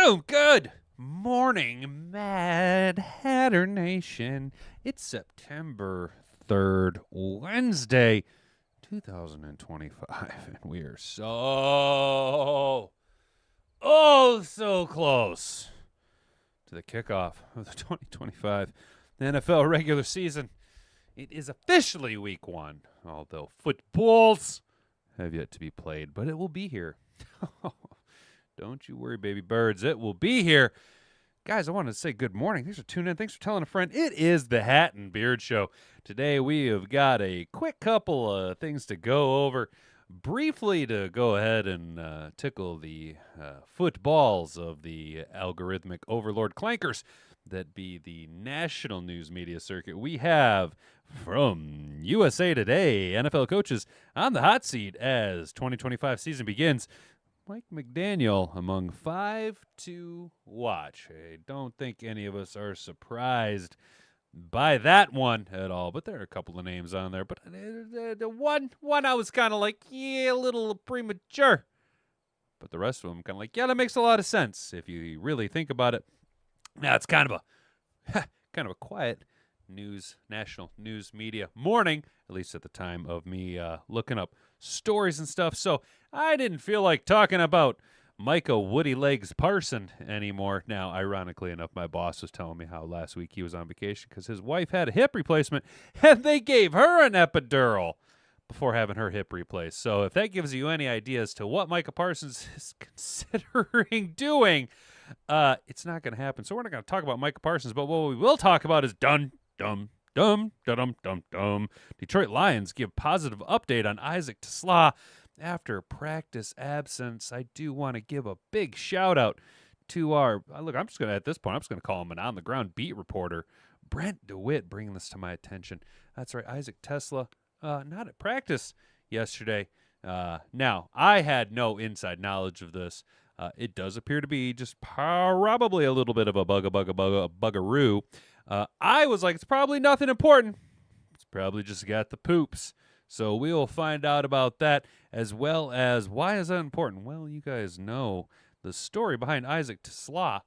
Boom! Good morning, Mad Hatter Nation. It's September 3rd, Wednesday, 2025, and we are so close to the kickoff of the 2025 NFL regular season. It is officially week one, although footballs have yet to be played, but it will be here. Don't you worry, baby birds. It will be here. Guys, I wanted to say good morning. Thanks for tuning in. Thanks for telling a friend. It is the Hat and Beard Show. Today we have got a quick couple of things to go over. Briefly to go ahead and tickle the footballs of the algorithmic overlord clankers that be the national news media circuit. We have from USA Today, NFL coaches on the hot seat as 2025 season begins. Mike McDaniel among 5 to watch. I don't think any of us are surprised by that one at all, but there are a couple of names on there. But the one I was kind of like, yeah, a little premature. But the rest of them kind of like, yeah, that makes a lot of sense if you really think about it. Now it's kind of a quiet national news media morning, at least at the time of me looking up stories and stuff. So I didn't feel like talking about Micah Woody Legs Parson anymore. Now, ironically enough, my boss was telling me how last week he was on vacation because his wife had a hip replacement and they gave her an epidural before having her hip replaced. So if that gives you any idea as to what Micah Parsons is considering doing, it's not going to happen. So we're not going to talk about Micah Parsons, but what we will talk about is Detroit Lions give positive update on Isaac Teslaa after practice absence. I do want to give a big shout out to our, look, I'm just going to, at this point, I'm just going to call him an on-the-ground beat reporter, Brent DeWitt, bringing this to my attention. That's right, Isaac Teslaa, not at practice yesterday. Now, I had no inside knowledge of this. It does appear to be just probably a little bit of a buggeroo. I was like, it's probably nothing important. It's probably just got the poops. So we will find out about that, as well as why is that important? Well, you guys know the story behind Isaac Teslaa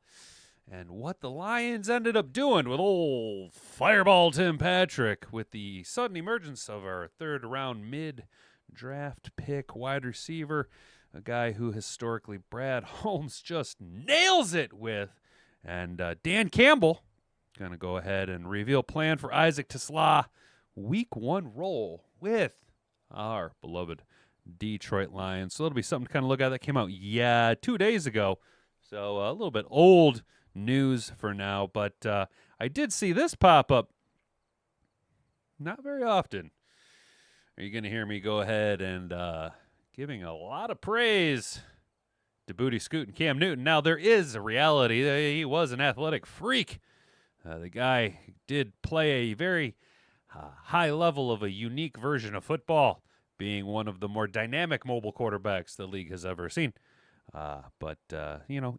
and what the Lions ended up doing with old Fireball Tim Patrick with the sudden emergence of our third-round mid-draft pick wide receiver, a guy who historically Brad Holmes just nails it with. And Dan Campbell going to go ahead and reveal plan for Isaac Teslaa week one role with our beloved Detroit Lions. So that'll be something to kind of look at. That came out, 2 days ago. So a little bit old news for now. But I did see this pop up not very often. Are you going to hear me go ahead and giving a lot of praise to Booty Scoot and Cam Newton? Now, there is a reality. He was an athletic freak. The guy did play a very high level of a unique version of football, being one of the more dynamic mobile quarterbacks the league has ever seen. But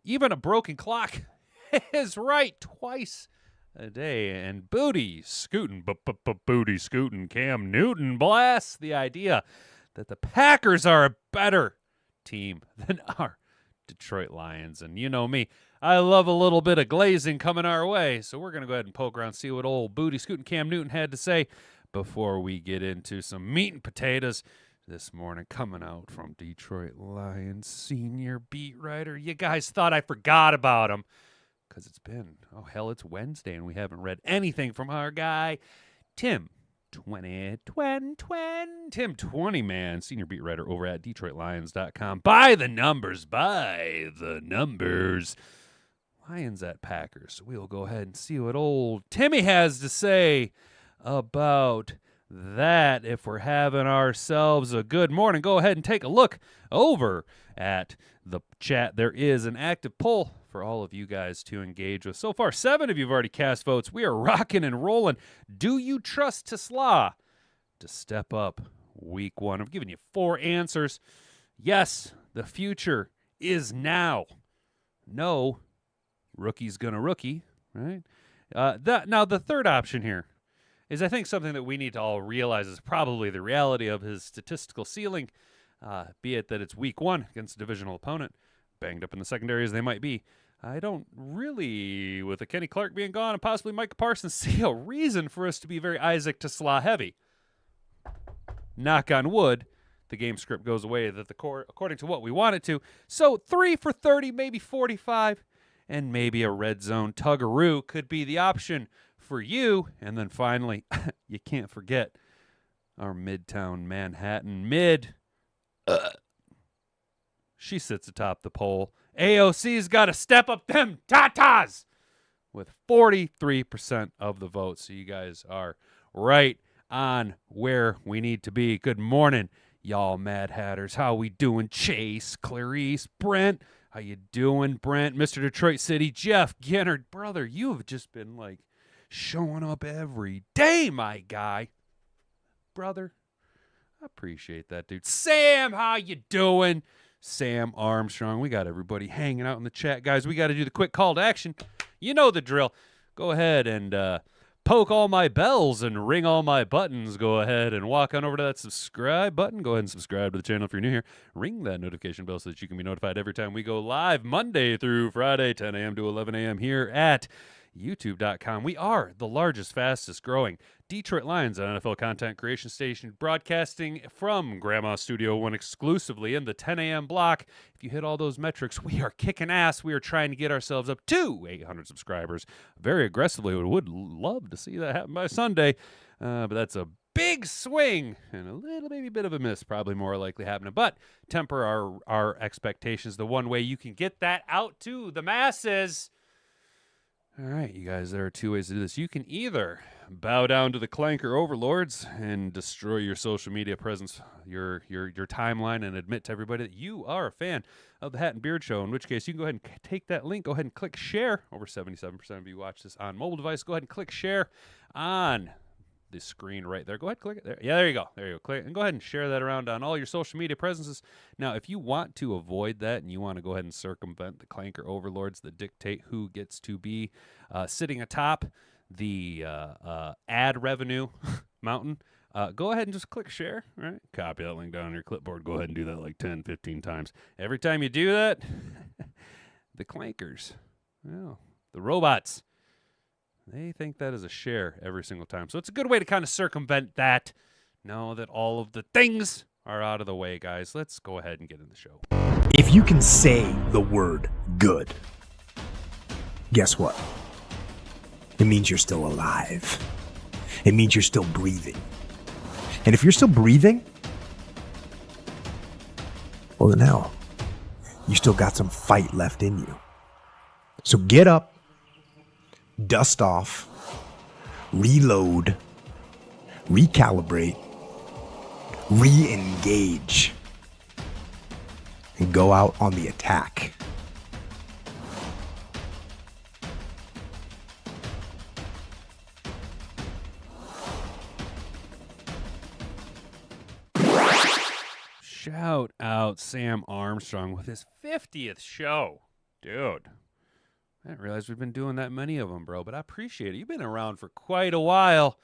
even a broken clock is right twice a day. And Booty Scootin' Cam Newton blasts the idea that the Packers are a better team than our Detroit Lions. And you know me, I love a little bit of glazing coming our way. So we're going to go ahead and poke around, see what old Booty Scootin' Cam Newton had to say before we get into some meat and potatoes this morning. Coming out from Detroit Lions senior beat writer. You guys thought I forgot about him because it's Wednesday and we haven't read anything from our guy, Tim 20, man, senior beat writer over at DetroitLions.com. By the numbers. Lions at Packers. So we'll go ahead and see what old Timmy has to say about that. If we're having ourselves a good morning, go ahead and take a look over at the chat. There is an active poll for all of you guys to engage with. So far, 7 of you have already cast votes. We are rocking and rolling. Do you trust Teslaa to step up week one? I'm giving you 4 answers. Yes, the future is now. No, rookie's gonna rookie, right? Now, the third option here is, I think, something that we need to all realize is probably the reality of his statistical ceiling, be it that it's week one against a divisional opponent, banged up in the secondary as they might be. I don't really, with a Kenny Clark being gone and possibly Micah Parsons, see a reason for us to be very Isaac Teslaa heavy. Knock on wood, the game script goes away according to what we want it to. So 3 for 30, maybe 45, and maybe a red zone tuggeroo could be the option for you. And then finally, you can't forget our Midtown Manhattan mid. She sits atop the poll. AOC's got to step up them tatas with 43% of the vote. So you guys are right on where we need to be. Good morning, y'all Mad Hatters. How we doing? Chase, Clarice, Brent. How you doing, Brent? Mr. Detroit City, Jeff, Gennard. Brother, you have just been like showing up every day, my guy. Brother, I appreciate that, dude. Sam, how you doing? Sam Armstrong. We got everybody hanging out in the chat. Guys, we got to do the quick call to action. You know the drill. Go ahead and poke all my bells and ring all my buttons. Go ahead and walk on over to that subscribe button. Go ahead and subscribe to the channel if you're new here. Ring that notification bell so that you can be notified every time we go live Monday through Friday, 10 a.m. to 11 a.m. here at YouTube.com. We are the largest, fastest growing Detroit Lions and NFL content creation station, broadcasting from Grandma's Studio One exclusively in the 10 a.m. block. If you hit all those metrics, we are kicking ass. We are trying to get ourselves up to 800 subscribers very aggressively. We would love to see that happen by Sunday, but that's a big swing and a little maybe bit of a miss, probably more likely happening. But temper our expectations. The one way you can get that out to the masses. All right, you guys, there are two ways to do this. You can either bow down to the clanker overlords and destroy your social media presence, your timeline, and admit to everybody that you are a fan of the Hat and Beard Show, in which case you can go ahead and take that link, go ahead and click share. Over 77% of you watch this on mobile device. Go ahead and click share on the screen right there. Go ahead, click it there. Yeah, there you go. There you go. Click and go ahead and share that around on all your social media presences. Now, if you want to avoid that and you want to go ahead and circumvent the clanker overlords that dictate who gets to be sitting atop the ad revenue mountain, go ahead and just click share, right? Copy that link down on your clipboard. Go ahead and do that like 10, 15 times. Every time you do that, the clankers, well, the robots, they think that is a share every single time. So it's a good way to kind of circumvent that. Know that all of the things are out of the way, guys. Let's go ahead and get in the show. If you can say the word good, guess what? It means you're still alive. It means you're still breathing. And if you're still breathing, well then hell, you still got some fight left in you. So get up, dust off, reload, recalibrate, re-engage, and go out on the attack. Shout out Sam Armstrong with his 50th show. Dude, I didn't realize we've been doing that many of them, bro, but I appreciate it. You've been around for quite a while.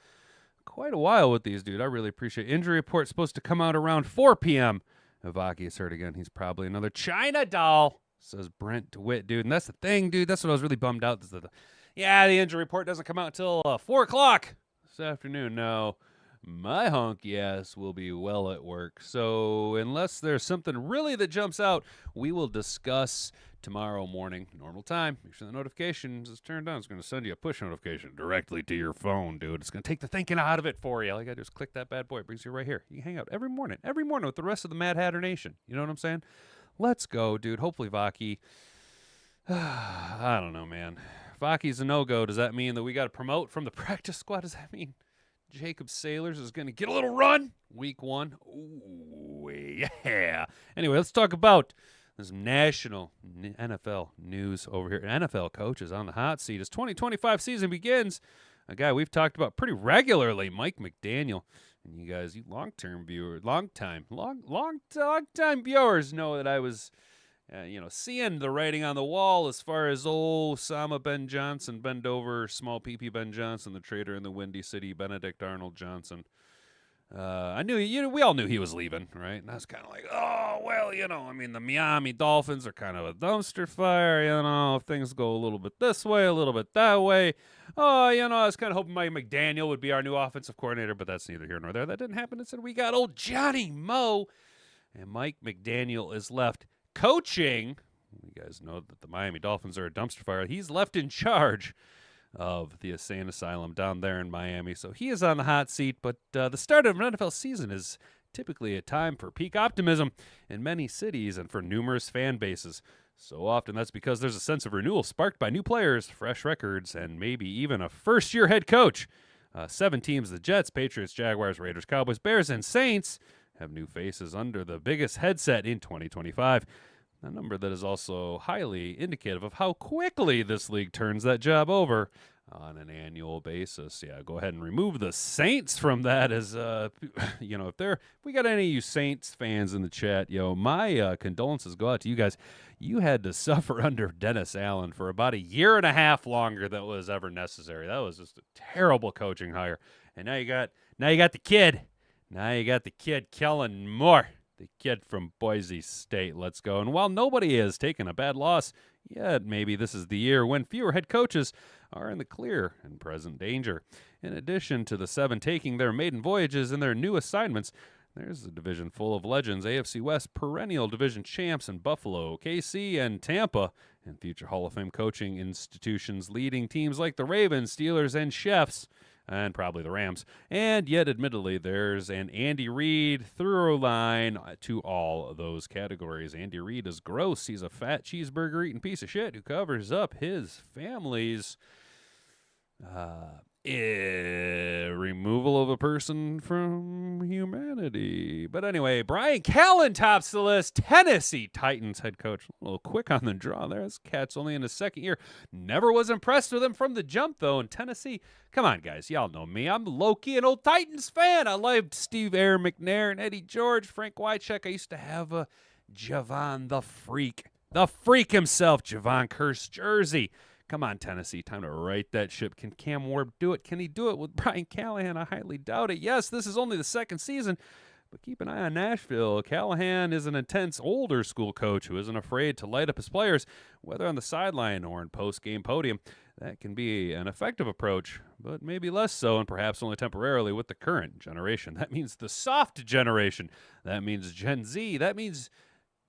Quite a while with these, dude. I really appreciate it. Injury report supposed to come out around 4 p.m. Ivaki is hurt again. He's probably another China doll, says Brent DeWitt, dude. And that's the thing, dude. That's what I was really bummed out. The injury report doesn't come out until 4 o'clock this afternoon. No, my honky ass will be well at work. So unless there's something really that jumps out, we will discuss tomorrow morning, normal time. Make sure the notifications is turned on. It's going to send you a push notification directly to your phone, dude. It's going to take the thinking out of it for you. All you got to do is click that bad boy. It brings you right here. You can hang out every morning with the rest of the Mad Hatter Nation. You know what I'm saying? Let's go, dude. Hopefully Vaki, I don't know, man. Vaki's a no-go. Does that mean that we got to promote from the practice squad? Does that mean Jacob Sailors is going to get a little run week 1? Ooh, yeah. Anyway, let's talk about this national NFL news over here. NFL coaches on the hot seat as 2025 season begins. A guy we've talked about pretty regularly, Mike McDaniel. And you guys, you long-time viewers know that I was, seeing the writing on the wall as far as old Osama Ben Johnson, bend over, small PP Ben Johnson, the traitor in the Windy City, Benedict Arnold Johnson. I knew, we all knew he was leaving, right? And I was kind of like, oh, well, I mean, the Miami Dolphins are kind of a dumpster fire, if things go a little bit this way, a little bit that way. Oh, I was kind of hoping Mike McDaniel would be our new offensive coordinator, but that's neither here nor there. That didn't happen. Instead, we got old Johnny Moe, and Mike McDaniel is left coaching. You guys know that the Miami Dolphins are a dumpster fire. He's left in charge of the insane asylum down there in Miami. So he is on the hot seat, but the start of an NFL season is typically a time for peak optimism in many cities and for numerous fan bases. So often that's because there's a sense of renewal sparked by new players, fresh records, and maybe even a first-year head coach. 7 teams, the Jets, Patriots, Jaguars, Raiders, Cowboys, Bears, and Saints, have new faces under the biggest headset in 2025. A number that is also highly indicative of how quickly this league turns that job over on an annual basis. Yeah, go ahead and remove the Saints from that as, if we got any of you Saints fans in the chat, my condolences go out to you guys. You had to suffer under Dennis Allen for about a year and a half longer than was ever necessary. That was just a terrible coaching hire. And now you got the kid. Now you got the kid, Kellen Moore. The kid from Boise State. Let's go. And while nobody has taken a bad loss yet, maybe this is the year when fewer head coaches are in the clear and present danger. In addition to the 7 taking their maiden voyages and their new assignments, there's a division full of legends, AFC West perennial division champs in Buffalo, KC, and Tampa, and future Hall of Fame coaching institutions leading teams like the Ravens, Steelers, and Chiefs, and probably the Rams. And yet, admittedly, there's an Andy Reid through line to all of those categories. Andy Reid is gross. He's a fat cheeseburger-eating piece of shit who covers up his family's removal of a person from humanity. But anyway, Brian Callen tops the list. Tennessee Titans head coach. A little quick on the draw there. This cat's only in his second year. Never was impressed with him from the jump, though. In Tennessee, come on, guys. Y'all know me. I'm low-key an old Titans fan. I loved Steve Air McNair and Eddie George, Frank Wycheck. I used to have a Javon the Freak himself, Javon Curse jersey. Come on, Tennessee. Time to right that ship. Can Cam Ward do it? Can he do it with Brian Callahan? I highly doubt it. Yes, this is only the second season, but keep an eye on Nashville. Callahan is an intense older school coach who isn't afraid to light up his players, whether on the sideline or in post-game podium. That can be an effective approach, but maybe less so and perhaps only temporarily with the current generation. That means the soft generation. That means Gen Z. That means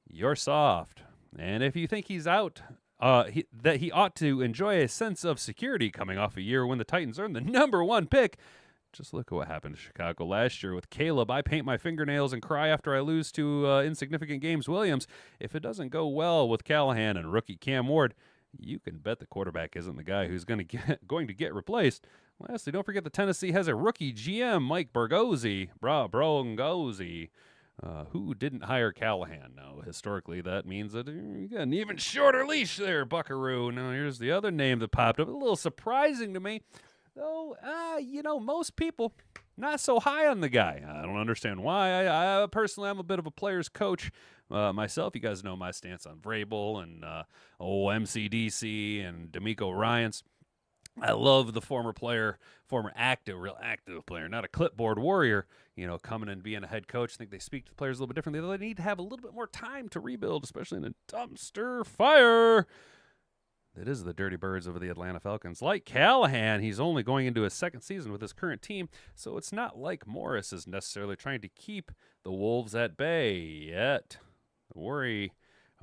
you're soft. And if you think he's out, that he ought to enjoy a sense of security coming off a year when the Titans earned the #1 pick. Just look at what happened to Chicago last year with Caleb. I paint my fingernails and cry after I lose to insignificant James Williams. If it doesn't go well with Callahan and rookie Cam Ward, you can bet the quarterback isn't the guy who's going to get replaced. Lastly, don't forget that Tennessee has a rookie GM, Mike Borgozzi, who didn't hire Callahan. Now, historically, that means that you got an even shorter leash there, Buckaroo. Now, here's the other name that popped up. A little surprising to me, though. Most people not so high on the guy. I don't understand why. I personally, I'm a bit of a player's coach myself. You guys know my stance on Vrabel and MCDC and D'Amico Ryans. I love the real active player, not a clipboard warrior, coming and being a head coach. I think they speak to the players a little bit differently. They need to have a little bit more time to rebuild, especially in a dumpster fire that is the Dirty Birds of the Atlanta Falcons. Like Callahan, he's only going into his second season with his current team, so it's not like Morris is necessarily trying to keep the Wolves at bay yet. The worry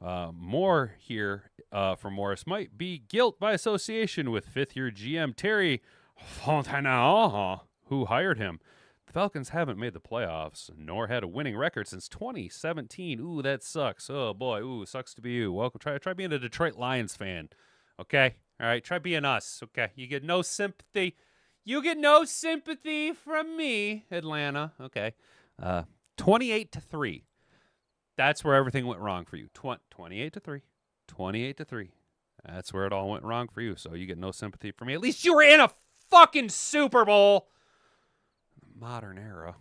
more here for Morris might be guilt by association with fifth-year GM Terry Fontenot, who hired him. The Falcons haven't made the playoffs, nor had a winning record since 2017. Ooh, that sucks. Oh, boy. Ooh, sucks to be you. Welcome. Try being a Detroit Lions fan. Okay? All right, try being us. Okay? You get no sympathy. You get no sympathy from me, Atlanta. Okay. 28-3. That's where everything went wrong for you. 28-3. 28-3. That's where it all went wrong for you. So you get no sympathy from me. At least you were in a fucking Super Bowl. Modern era.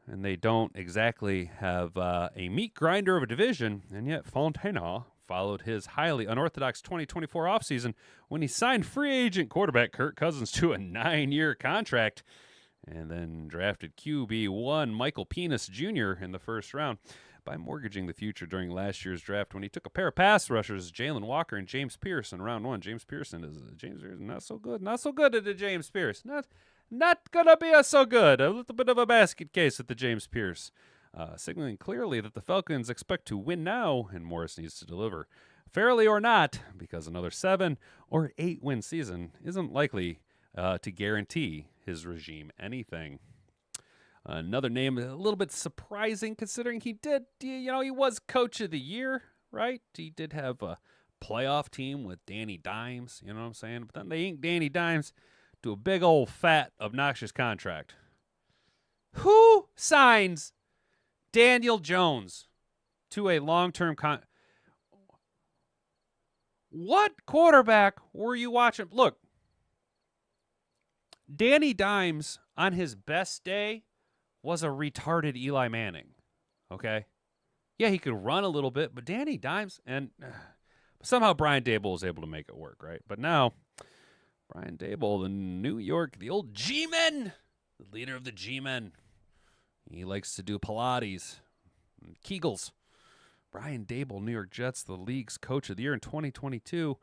And they don't exactly have a meat grinder of a division. And yet Fontenot followed his highly unorthodox 2024 offseason when he signed free agent quarterback Kirk Cousins to a 9-year contract. and then drafted QB1 Michael Penis Jr. in the first round by mortgaging the future during last year's draft when he took a pair of pass rushers, Jalen Walker and James Pierce, in round 1. James Pierce is not so good. Not so good at the James Pierce. Not gonna be so good. A little bit of a basket case with the James Pierce. Signaling clearly that the Falcons expect to win now, and Morris needs to deliver. Fairly or not, because another 7 or 8 win season isn't likely to guarantee his regime anything. Another name a little bit surprising considering he was coach of the year, right? He did have a playoff team with Danny Dimes, you know what I'm saying? But then they inked Danny Dimes to a big old fat obnoxious contract. Who signs Daniel Jones to a long-term What quarterback were you watching? Look, Danny Dimes on his best day was a retarded Eli Manning, okay? Yeah, he could run a little bit, but Danny Dimes, and somehow Brian Daboll was able to make it work, right? But now, Brian Daboll, the old G-Men, the leader of the G-Men, he likes to do Pilates and Kegels. Brian Daboll, New York Jets, the league's coach of the year in 2022,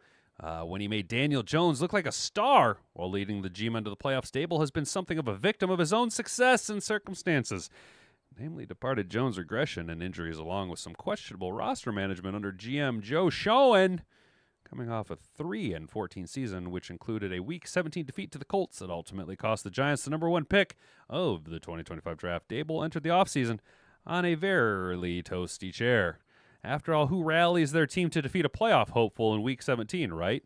when he made Daniel Jones look like a star while leading the G-Men to the playoffs. Daboll has been something of a victim of his own success and circumstances, namely departed Jones' regression and injuries, along with some questionable roster management under GM Joe Schoen, coming off a 3-14 season, which included a Week 17 defeat to the Colts that ultimately cost the Giants the number 1 pick of the 2025 draft. Daboll entered the offseason on a very toasty chair. After all, who rallies their team to defeat a playoff hopeful in Week 17, right?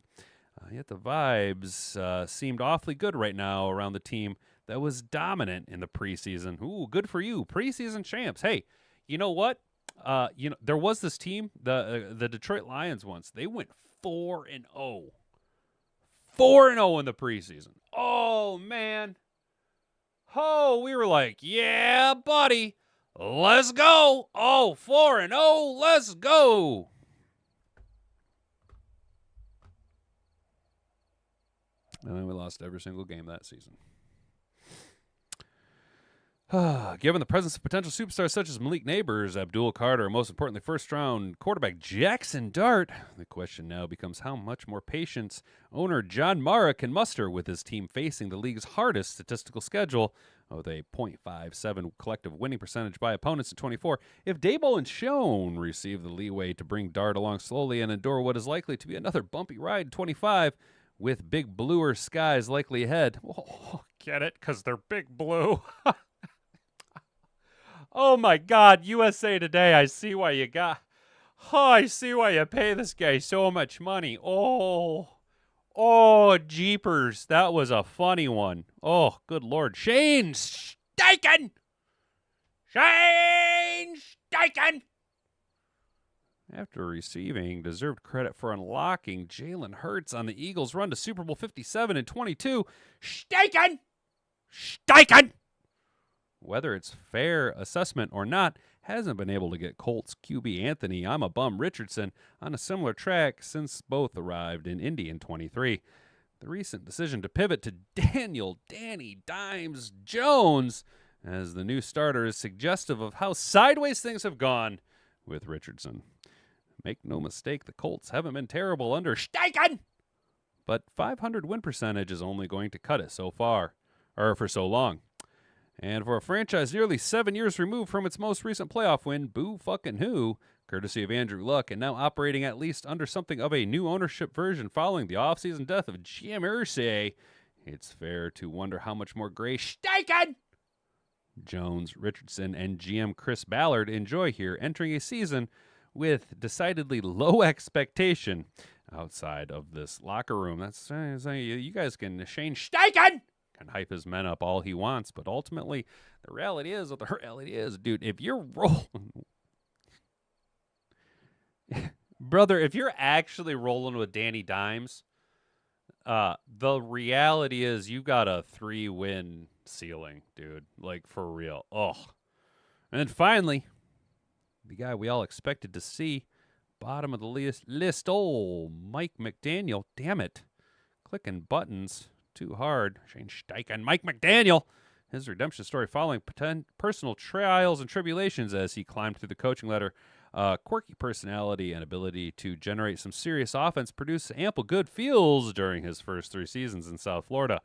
Yet the vibes seemed awfully good right now around the team that was dominant in the preseason. Ooh, good for you, preseason champs. Hey, you know what? There was this team, the Detroit Lions once. They went 4-0. 4-0 in the preseason. Oh, man. Oh, we were like, yeah, buddy. Let's go. Oh, 4-0. Let's go. And then we lost every single game that season. Given the presence of potential superstars such as Malik Neighbors, Abdul Carter, and most importantly, first-round quarterback Jackson Dart, the question now becomes how much more patience owner John Mara can muster with his team facing the league's hardest statistical schedule with a .57 collective winning percentage by opponents in 24. If Daboll and Schoen receive the leeway to bring Dart along slowly and endure what is likely to be another bumpy ride in 25, with big bluer skies likely ahead. Oh, get it? Because they're big blue. Oh, my God, USA Today, I see why you pay this guy so much money. Oh, jeepers, that was a funny one. Oh, good Lord. Shane Steichen! After receiving deserved credit for unlocking Jalen Hurts on the Eagles' run to Super Bowl 57 and 22, Steichen! Whether it's fair assessment or not, hasn't been able to get Colts QB Anthony "I'm a Bum" Richardson on a similar track since both arrived in Indy in 23. The recent decision to pivot to Danny Dimes Jones as the new starter is suggestive of how sideways things have gone with Richardson. Make no mistake, the Colts haven't been terrible under Steichen, but 500 win percentage is only going to cut it so far, or for so long. And for a franchise nearly 7 years removed from its most recent playoff win, boo fucking who, courtesy of Andrew Luck, and now operating at least under something of a new ownership version following the offseason death of GM Irsay, it's fair to wonder how much more gray Steichen, Jones, Richardson, and GM Chris Ballard enjoy here, entering a season with decidedly low expectation outside of this locker room. That's you guys can Shane Steichen can hype his men up all he wants, but ultimately, the reality is, dude, if you're rolling, brother, if you're actually rolling with Danny Dimes, the reality is you've got a 3-win ceiling, dude, like for real. Oh, and then finally, the guy we all expected to see, bottom of the list, old Mike McDaniel. Damn it, clicking buttons too hard. Shane Steichen, Mike McDaniel his redemption story following personal trials and tribulations as he climbed through the coaching ladder. Quirky personality and ability to generate some serious offense produced ample good feels during his first 3 seasons in South Florida.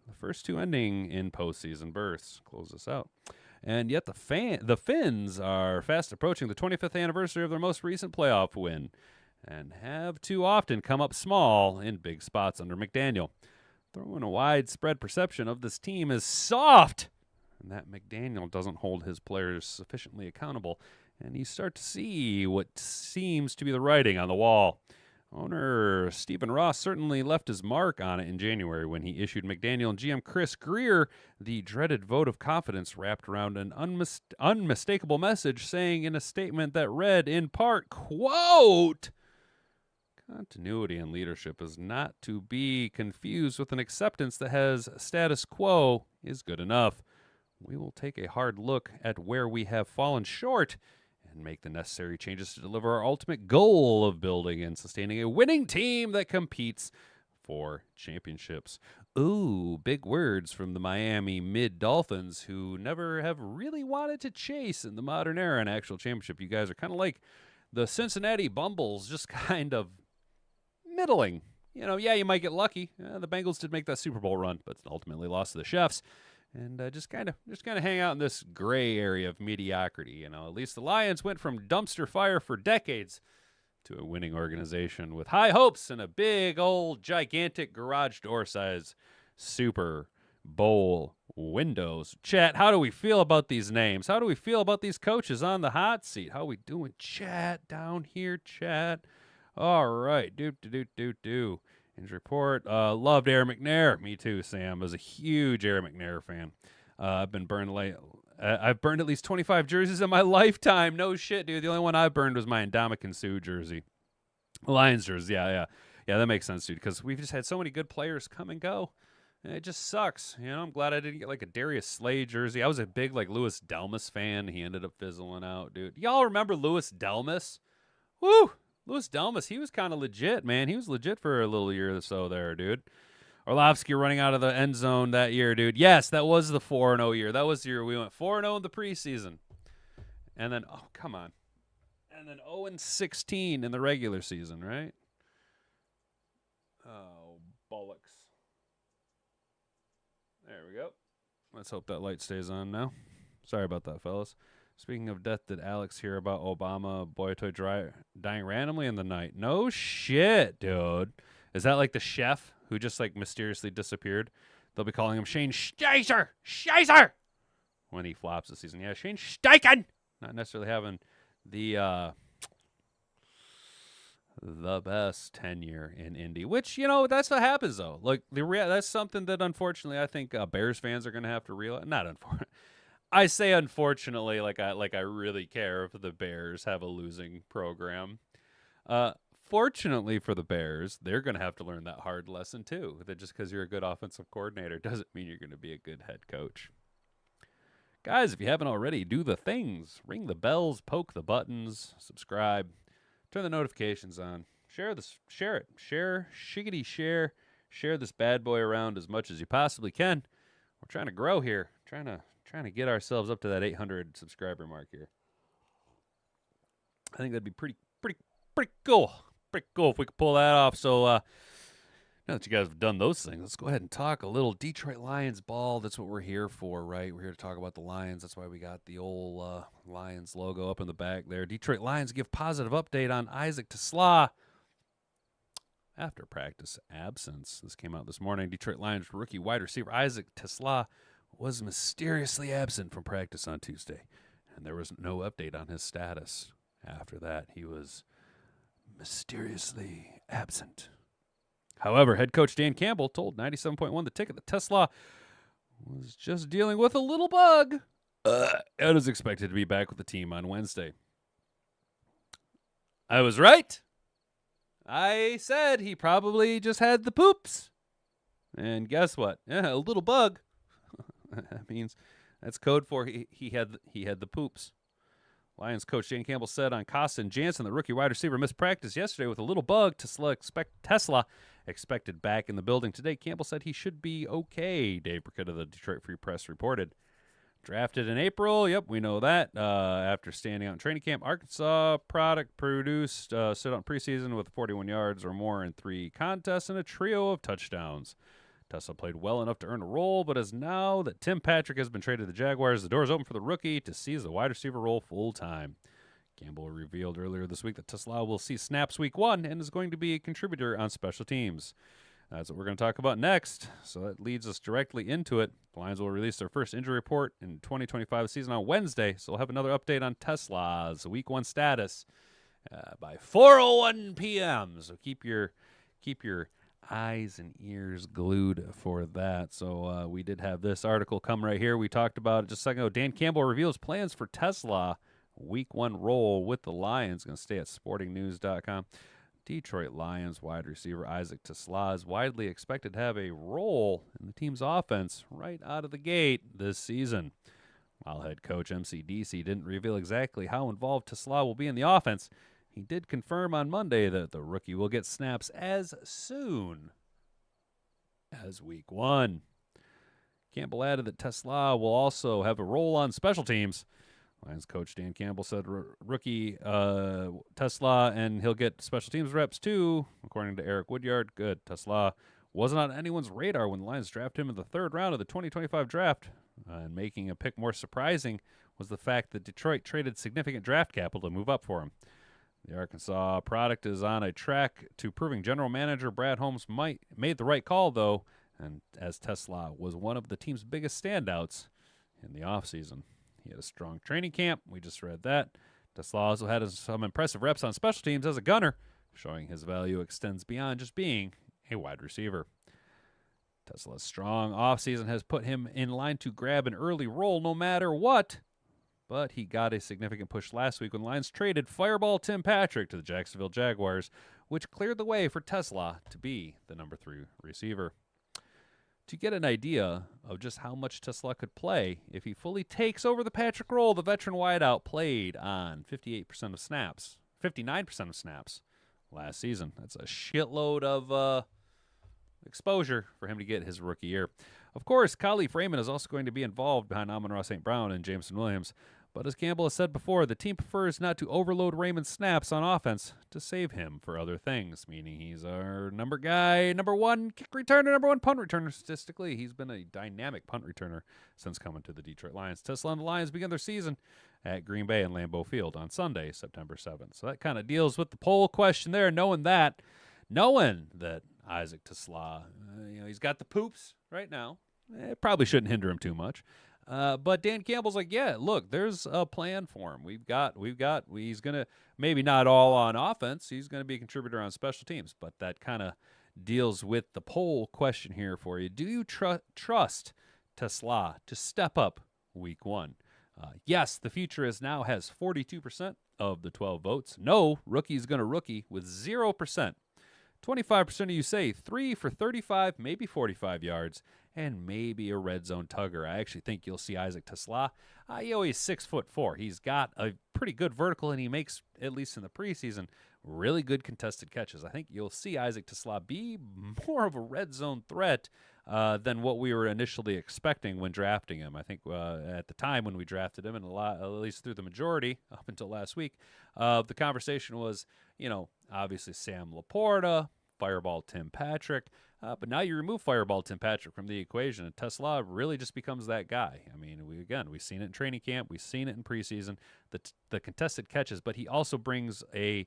The first 2 ending in postseason berths. Close this out. And yet the Finns are fast approaching the 25th anniversary of their most recent playoff win and have too often come up small in big spots under McDaniel. Throwing a widespread perception of this team is soft, and that McDaniel doesn't hold his players sufficiently accountable, and you start to see what seems to be the writing on the wall. Owner Stephen Ross certainly left his mark on it in January when he issued McDaniel and GM Chris Greer the dreaded vote of confidence wrapped around an unmistakable message saying in a statement that read in part, quote, "Continuity in leadership is not to be confused with an acceptance that has status quo is good enough. We will take a hard look at where we have fallen short and make the necessary changes to deliver our ultimate goal of building and sustaining a winning team that competes for championships." Ooh, big words from the Miami Mid-Dolphins, who never have really wanted to chase in the modern era an actual championship. You guys are kind of like the Cincinnati Bumbles, just kind of middling. You know, yeah, you might get lucky. The Bengals did make that Super Bowl run, but ultimately lost to the Chiefs. And just kind of hang out in this gray area of mediocrity. You know, at least the Lions went from dumpster fire for decades to a winning organization with high hopes and a big old gigantic garage door size Super Bowl windows. Chat, how do we feel about these names? How do we feel about these coaches on the hot seat? How we doing, chat, down here, chat? All right, do. Injury report. Loved Aaron McNair. Me too, Sam. I was a huge Aaron McNair fan. I've burned at least 25 jerseys in my lifetime. No shit, dude. The only one I burned was my Ndamukong Suh jersey. Lions jersey. Yeah, that makes sense, dude, because we've just had so many good players come and go. And it just sucks. You know, I'm glad I didn't get like a Darius Slay jersey. I was a big like Louis Delmas fan. He ended up fizzling out, dude. Y'all remember Louis Delmas? Woo! Louis Delmas, he was kind of legit, man. He was legit for a little year or so there, dude. Orlovsky running out of the end zone that year, dude. Yes, that was the 4-0 year. That was the year we went 4-0 in the preseason. And then, oh, come on. And then 0-16 in the regular season, right? Oh, bollocks. There we go. Let's hope that light stays on now. Sorry about that, fellas. Speaking of death, did Alex hear about Obama Boyatoy dying randomly in the night? No shit, dude. Is that like the chef who just like mysteriously disappeared? They'll be calling him Shane Scheiser when he flops this season. Yeah, Shane Steichen. Not necessarily having the best tenure in Indy, which, you know, that's what happens though. Like that's something that unfortunately I think Bears fans are going to have to realize. Not unfortunately. I say unfortunately, like I really care if the Bears have a losing program. Fortunately for the Bears, they're going to have to learn that hard lesson too. That just because you're a good offensive coordinator doesn't mean you're going to be a good head coach. Guys, if you haven't already, do the things. Ring the bells, poke the buttons, subscribe, turn the notifications on. Share this, share it. Share this bad boy around as much as you possibly can. We're trying to grow here. Trying to get ourselves up to that 800 subscriber mark here. I think that'd be pretty cool. Pretty cool if we could pull that off. So now that you guys have done those things, let's go ahead and talk a little Detroit Lions ball. That's what we're here for, right? We're here to talk about the Lions. That's why we got the old Lions logo up in the back there. Detroit Lions give positive update on Isaac Teslaa after practice absence. This came out this morning. Detroit Lions rookie wide receiver Isaac Teslaa was mysteriously absent from practice on Tuesday, and there was no update on his status. After that, he was mysteriously absent. However, head coach Dan Campbell told 97.1 The Ticket that Teslaa was just dealing with a little bug and is expected to be back with the team on Wednesday. I was right. I said he probably just had the poops. And guess what? Yeah, a little bug. That means that's code for he had the poops. Lions coach Dan Campbell said on Costa and Jansen, the rookie wide receiver, missed practice yesterday with a little bug. Teslaa expected back in the building today. Campbell said he should be okay, Dave Burkett of the Detroit Free Press reported. Drafted in April, yep, we know that. After standing out in training camp, Arkansas product produced, stood out in preseason with 41 yards or more in 3 contests and a trio of touchdowns. Teslaa played well enough to earn a role, but as now that Tim Patrick has been traded to the Jaguars, the door is open for the rookie to seize the wide receiver role full-time. Campbell revealed earlier this week that Teslaa will see snaps week 1 and is going to be a contributor on special teams. That's what we're going to talk about next, so that leads us directly into it. The Lions will release their first injury report in 2025 season on Wednesday, so we'll have another update on Teslaa's week 1 status by 4:01 p.m. So keep your eyes and ears glued for that. So we did have this article come right here. We talked about it just a second ago. Dan Campbell reveals plans for Teslaa week 1 role with the Lions. Going to stay at sportingnews.com. Detroit Lions wide receiver Isaac Teslaa is widely expected to have a role in the team's offense right out of the gate this season. While head coach MCDC didn't reveal exactly how involved Teslaa will be in the offense, he did confirm on Monday that the rookie will get snaps as soon as week 1. Campbell added that Teslaa will also have a role on special teams. Lions coach Dan Campbell said rookie Teslaa, and he'll get special teams reps too, according to Eric Woodyard. Good. Teslaa wasn't on anyone's radar when the Lions drafted him in the 3rd round of the 2025 draft. And making a pick more surprising was the fact that Detroit traded significant draft capital to move up for him. The Arkansas product is on a track to proving general manager Brad Holmes made the right call, though, and as Teslaa was one of the team's biggest standouts in the offseason. He had a strong training camp. We just read that. Teslaa also had some impressive reps on special teams as a gunner, showing his value extends beyond just being a wide receiver. Teslaa's strong offseason has put him in line to grab an early role no matter what, but he got a significant push last week when Lions traded Fireball Tim Patrick to the Jacksonville Jaguars, which cleared the way for Teslaa to be the number 3 receiver. To get an idea of just how much Teslaa could play, if he fully takes over the Patrick role, the veteran wideout played on 59% of snaps last season. That's a shitload of exposure for him to get his rookie year. Of course, Khalif Raymond is also going to be involved behind Amon-Ra St. Brown and Jameson Williams, but as Campbell has said before, the team prefers not to overload Raymond's snaps on offense to save him for other things, meaning he's our number 1 kick returner, number 1 punt returner statistically. He's been a dynamic punt returner since coming to the Detroit Lions. Teslaa and the Lions begin their season at Green Bay and Lambeau Field on Sunday, September 7th. So that kind of deals with the poll question there, knowing that Isaac Teslaa, he's got the poops right now. It probably shouldn't hinder him too much. But Dan Campbell's like, yeah, look, there's a plan for him. He's going to, maybe not all on offense. He's going to be a contributor on special teams. But that kind of deals with the poll question here for you. Do you trust Teslaa to step up week 1? Yes, the future is now has 42% of the 12 votes. No, rookie's going to rookie with 0%. 25% of you say 3 for 35, maybe 45 yards, and maybe a red zone tugger. I actually think you'll see Isaac Teslaa. He's 6'4". He's got a pretty good vertical, and he makes, at least in the preseason, really good contested catches. I think you'll see Isaac Teslaa be more of a red zone threat than what we were initially expecting when drafting him. I think at the time when we drafted him, and at least through the majority up until last week, the conversation was, obviously Sam Laporta, Fireball Tim Patrick, but now you remove Fireball Tim Patrick from the equation, and Teslaa really just becomes that guy. I mean, we've seen it in training camp, we've seen it in preseason, the contested catches, but he also brings a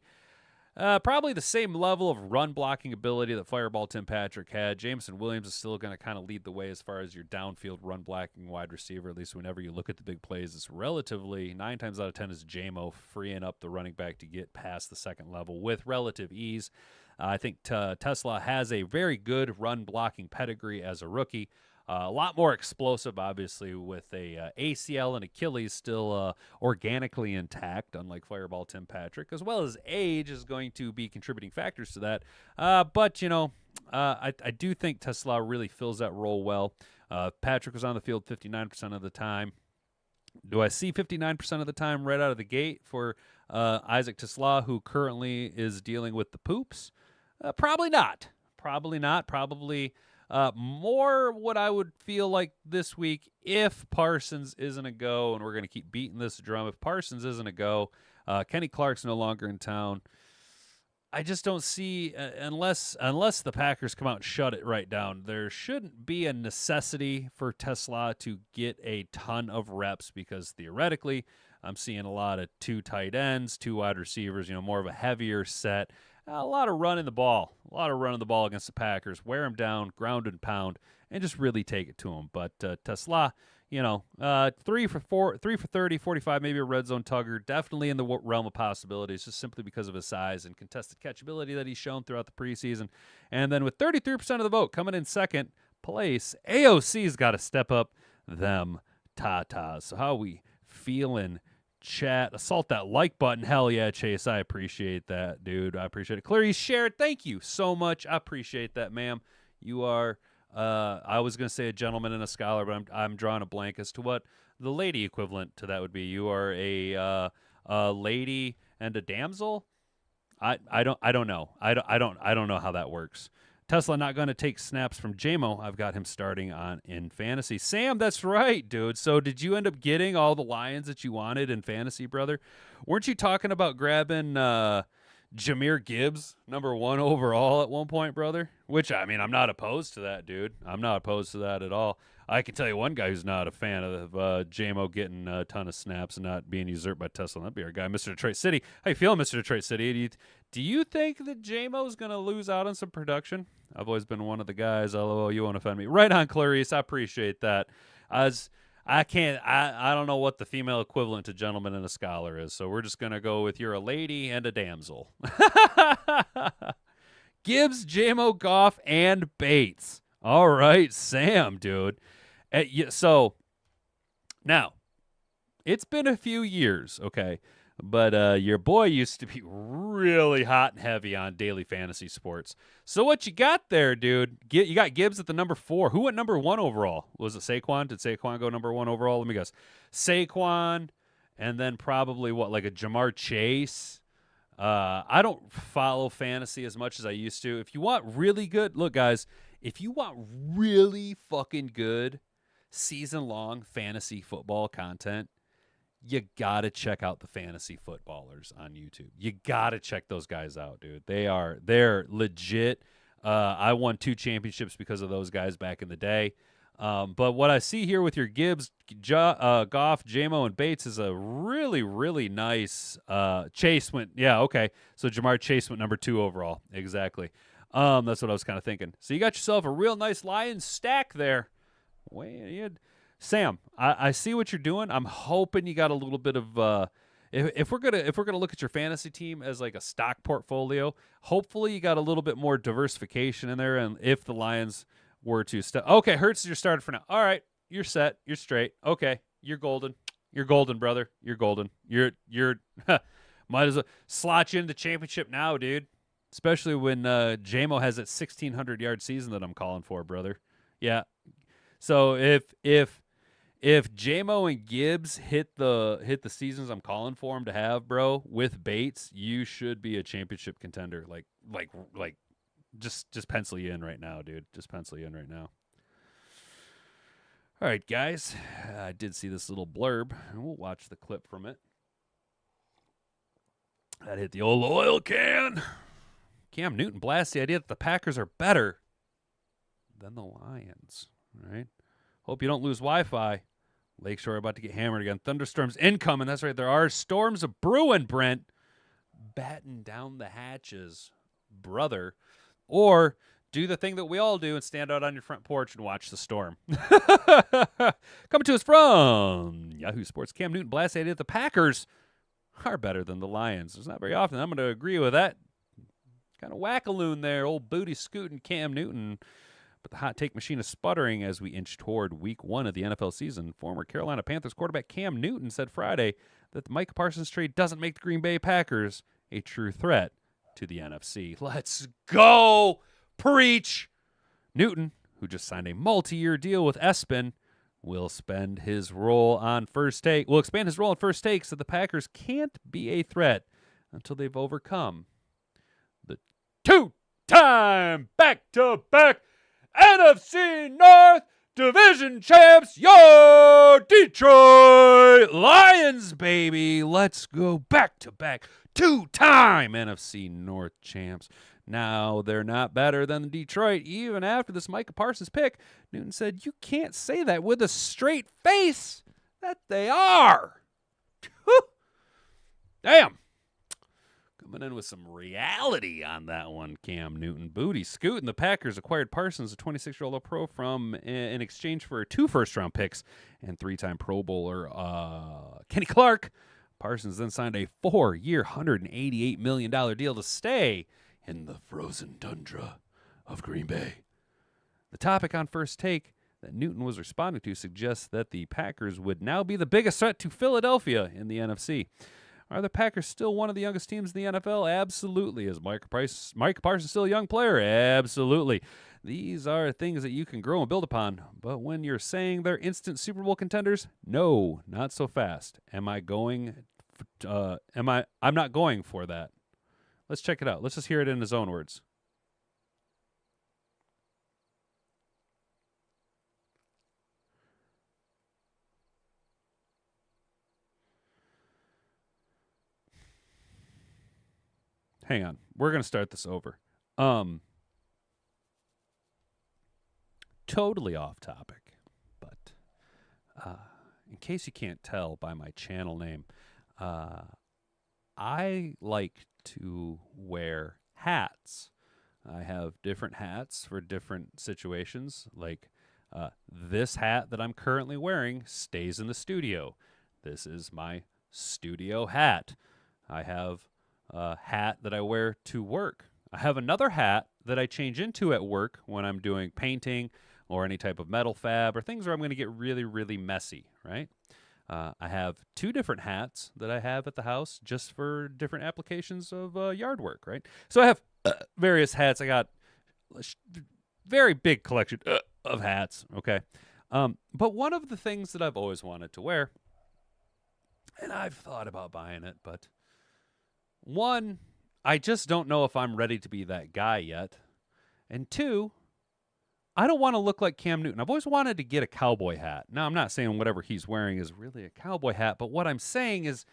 probably the same level of run blocking ability that Fireball Tim Patrick had. Jameson Williams is still going to kind of lead the way as far as your downfield run blocking wide receiver, at least whenever you look at the big plays. It's relatively, 9 times out of 10 is JMO freeing up the running back to get past the second level with relative ease. I think Teslaa has a very good run blocking pedigree as a rookie. A lot more explosive, obviously, with a ACL and Achilles still organically intact, unlike Fireball Tim Patrick, as well as age is going to be contributing factors to that. But I do think Teslaa really fills that role well. Patrick was on the field 59% of the time. Do I see 59% of the time right out of the gate for Isaac Teslaa, who currently is dealing with the poops? Probably not. Probably not. Probably more what I would feel like this week if Parsons isn't a go, and we're going to keep beating this drum. If Parsons isn't a go, Kenny Clark's no longer in town. I just don't see unless the Packers come out and shut it right down. There shouldn't be a necessity for Teslaa to get a ton of reps because theoretically, I'm seeing a lot of 2 tight ends, 2 wide receivers. More of a heavier set. A lot of running the ball. A lot of running the ball against the Packers. Wear them down, ground and pound, and just really take it to them. But Teslaa, 3 for 30, 45, maybe a red zone tugger. Definitely in the realm of possibilities, just simply because of his size and contested catchability that he's shown throughout the preseason. And then with 33% of the vote coming in second place, AOC's got to step up them tatas. So how we feeling? Chat, assault that like button. Hell yeah, Chase. I appreciate that, dude. I appreciate it. Clarice shared. Thank you so much. I appreciate that, ma'am. You are, I was going to say a gentleman and a scholar, but I'm drawing a blank as to what the lady equivalent to that would be. You are a lady and a damsel. I don't know. I don't know how that works. Teslaa not going to take snaps from JMO. I've got him starting on in fantasy. Sam, that's right, dude. So did you end up getting all the Lions that you wanted in fantasy, brother? Weren't you talking about grabbing Jahmyr Gibbs, number 1 overall at one point, brother? Which, I mean, I'm not opposed to that, dude. I'm not opposed to that at all. I can tell you one guy who's not a fan of JMO getting a ton of snaps and not being usurped by Teslaa. That'd be our guy, Mr. Detroit City. How you feeling, Mr. Detroit City? Do you think that JMO's going to lose out on some production? I've always been one of the guys. LOL, you won't offend me. Right on, Clarice. I appreciate that. I don't know what the female equivalent to gentleman and a scholar is, so we're just going to go with you're a lady and a damsel. Gibbs, JMO, Goff, and Bates. All right, Sam, dude. So, now, it's been a few years, okay? But your boy used to be really hot and heavy on daily fantasy sports. So what you got there, dude? You got Gibbs at the number 4. Who went number 1 overall? Was it Saquon? Did Saquon go number 1 overall? Let me guess. Saquon, and then probably like a Jamar Chase. I don't follow fantasy as much as I used to. If you want really good, look, guys, if you want really fucking good season-long fantasy football content, you got to check out the fantasy footballers on YouTube. You got to check those guys out, dude. They're legit. I won 2 championships because of those guys back in the day. But what I see here with your Gibbs, Goff, JMO, and Bates is a really, really nice Chase went. Yeah, okay. So Jamar Chase went number 2 overall. Exactly. That's what I was kind of thinking. So you got yourself a real nice Lions stack there. Sam, I see what you're doing. I'm hoping you got a little bit of if we're gonna look at your fantasy team as like a stock portfolio, hopefully you got a little bit more diversification in there. And if the Lions were to okay, Hurts is your starter for now. All right, you're set. You're straight. Okay, you're golden. You're golden, brother. You're golden. You're might as well slot you into championship now, dude. Especially when JMO has that 1,600-yard season that I'm calling for, brother. Yeah. So if JMO and Gibbs hit the seasons I'm calling for him to have, bro, with Bates, you should be a championship contender. Like just pencil you in right now, dude. Just pencil you in right now. All right, guys. I did see this little blurb, and we'll watch the clip from it. That hit the old oil can. Cam Newton blasts the idea that the Packers are better than the Lions. All right. Hope you don't lose Wi-Fi. Lakeshore about to get hammered again. Thunderstorms incoming. That's right. There are storms of brewing, Brent. Batten down the hatches, brother. Or do the thing that we all do and stand out on your front porch and watch the storm. Coming to us from Yahoo Sports, Cam Newton blasts the idea that the Packers are better than the Lions. It's not very often I'm going to agree with that. Kind of whack-a-loon there, old booty scooting Cam Newton. But the hot take machine is sputtering as we inch toward week 1 of the NFL season. Former Carolina Panthers quarterback Cam Newton said Friday that the Mike Parsons trade doesn't make the Green Bay Packers a true threat to the NFC. Let's go! Preach! Newton, who just signed a multi-year deal with Espen, will expand his role on first take so the Packers can't be a threat until they've overcome the two-time back-to-back NFC North Division champs, your Detroit Lions, baby. Let's go back-to-back two-time NFC North champs. Now, they're not better than Detroit. Even after this Micah Parsons pick, Newton said, you can't say that with a straight face. That they are. Whew. Damn. Coming in with some reality on that one, Cam Newton. Booty scooting. The Packers acquired Parsons, a 26-year-old pro, in exchange for 2 first-round picks and 3-time Pro Bowler Kenny Clark. Parsons then signed a 4-year, $188 million deal to stay in the frozen tundra of Green Bay. The topic on First Take that Newton was responding to suggests that the Packers would now be the biggest threat to Philadelphia in the NFC. Are the Packers still one of the youngest teams in the NFL? Absolutely. Is Mike Parsons still a young player? Absolutely. These are things that you can grow and build upon. But when you're saying they're instant Super Bowl contenders, no, not so fast. I'm not going for that. Let's check it out. Let's just hear it in his own words. Hang on. We're going to start this over. Totally off topic, but in case you can't tell by my channel name, I like to wear hats. I have different hats for different situations. Like this hat that I'm currently wearing stays in the studio. This is my studio hat. I have a hat that I wear to work. I have another hat that I change into at work when I'm doing painting or any type of metal fab or things where I'm going to get really, really messy, right? I have 2 different hats that I have at the house just for different applications of yard work, right? So I have various hats. I got a very big collection of hats, okay? But one of the things that I've always wanted to wear, and I've thought about buying it, but one, I just don't know if I'm ready to be that guy yet. And 2, I don't want to look like Cam Newton. I've always wanted to get a cowboy hat. Now, I'm not saying whatever he's wearing is really a cowboy hat, but what I'm saying is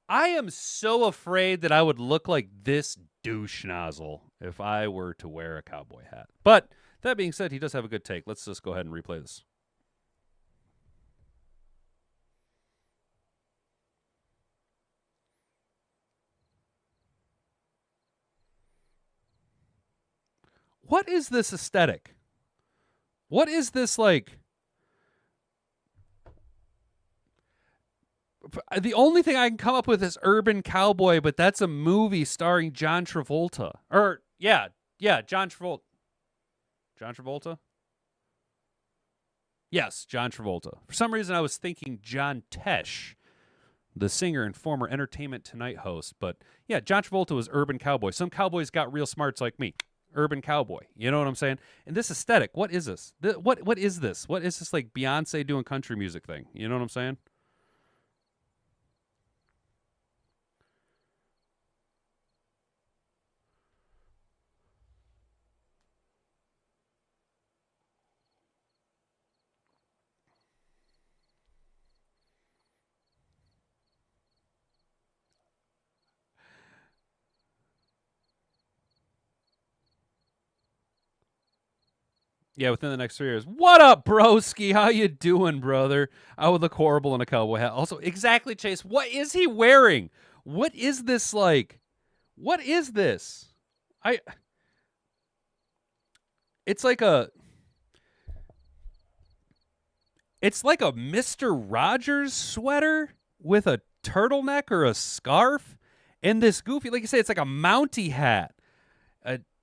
I am so afraid that I would look like this douche nozzle if I were to wear a cowboy hat. But that being said, he does have a good take. Let's just go ahead and replay this. What is this aesthetic? What is this like? The only thing I can come up with is Urban Cowboy, but that's a movie starring John Travolta. Or, yeah, John Travolta. John Travolta? Yes, John Travolta. For some reason, I was thinking John Tesh, the singer and former Entertainment Tonight host. But, yeah, John Travolta was Urban Cowboy. Some cowboys got real smarts like me. Urban Cowboy. You know what I'm saying? And this aesthetic, what is this? What is this? What is this like Beyonce doing country music thing? You know what I'm saying? Yeah, within the next 3 years. What up, broski? How you doing, brother? I would look horrible in a cowboy hat. Also, exactly, Chase. What is he wearing? What is this like? What is this? It's like a Mr. Rogers sweater with a turtleneck or a scarf and this goofy, like you say, it's like a Mountie hat.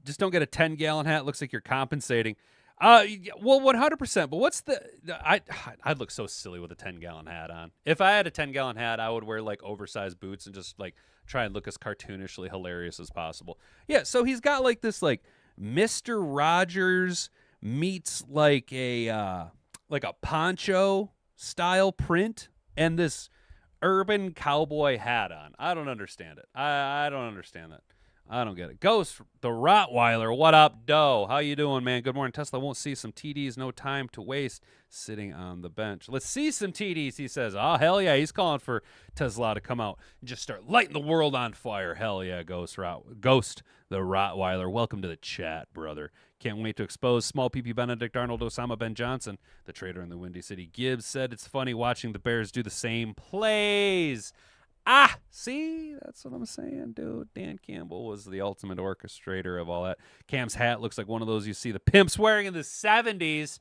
Just don't get a 10-gallon hat. Looks like you're compensating. Well, 100%. But what's I'd look so silly with a 10-gallon hat on. If I had a 10-gallon hat, I would wear like oversized boots and just like try and look as cartoonishly hilarious as possible. Yeah, so he's got like this like Mr. Rogers meets like a like a poncho style print and this urban cowboy hat on. I don't understand it. I don't understand that. I don't get it. Ghost, the Rottweiler, what up, Doe? How you doing, man? Good morning. Tesla won't see some TDs. No time to waste sitting on the bench. Let's see some TDs, he says. Oh, hell yeah. He's calling for Tesla to come out and just start lighting the world on fire. Hell yeah, Ghost, the Rottweiler. Welcome to the chat, brother. Can't wait to expose small PP Benedict Arnold Osama Ben Johnson, the trader in the Windy City. Gibbs said it's funny watching the Bears do the same plays. Ah, see? That's what I'm saying, dude. Dan Campbell was the ultimate orchestrator of all that. Cam's hat looks like one of those you see the pimps wearing in the 70s.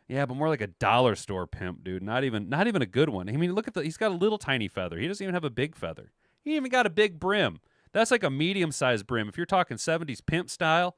Yeah, but more like a dollar store pimp, dude. Not even a good one. I mean, look at he's got a little tiny feather. He doesn't even have a big feather. He even got a big brim. That's like a medium-sized brim. If you're talking 70s pimp style,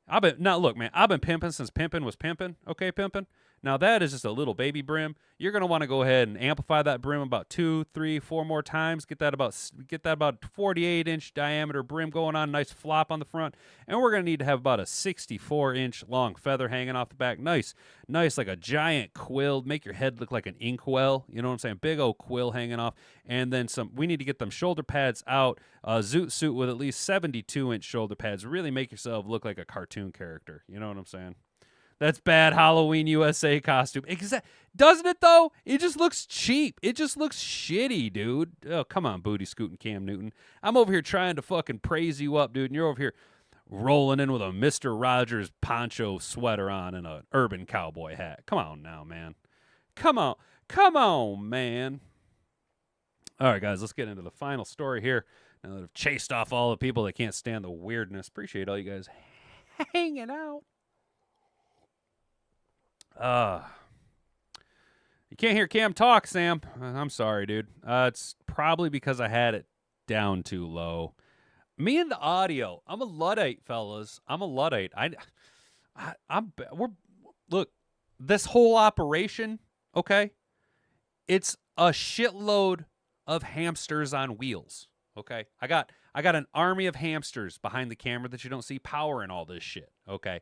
look, man, I've been pimping since pimping was pimping. Okay, pimping. Now that is just a little baby brim. You're gonna want to go ahead and amplify that brim about 2, 3, 4 more times. Get that about 48-inch diameter brim going on, nice flop on the front, and we're gonna need to have about a 64-inch long feather hanging off the back. Nice, like a giant quill. Make your head look like an inkwell. You know what I'm saying? Big old quill hanging off, and then some. We need to get them shoulder pads out. A zoot suit with at least 72-inch shoulder pads. Really make yourself look like a cartoon character. You know what I'm saying? That's bad Halloween USA costume. Doesn't it, though? It just looks cheap. It just looks shitty, dude. Oh, come on, booty scooting Cam Newton. I'm over here trying to fucking praise you up, dude, and you're over here rolling in with a Mr. Rogers poncho sweater on and an urban cowboy hat. Come on now, man. Come on, man. All right, guys, let's get into the final story here. Now that I've chased off all the people that can't stand the weirdness. Appreciate all you guys hanging out. You can't hear Cam talk, Sam. I'm sorry, dude. It's probably because I had it down too low. Me and the audio. I'm a Luddite, fellas. I'm a Luddite. Look, this whole operation, okay? It's a shitload of hamsters on wheels, okay? I got an army of hamsters behind the camera that you don't see powering all this shit, okay?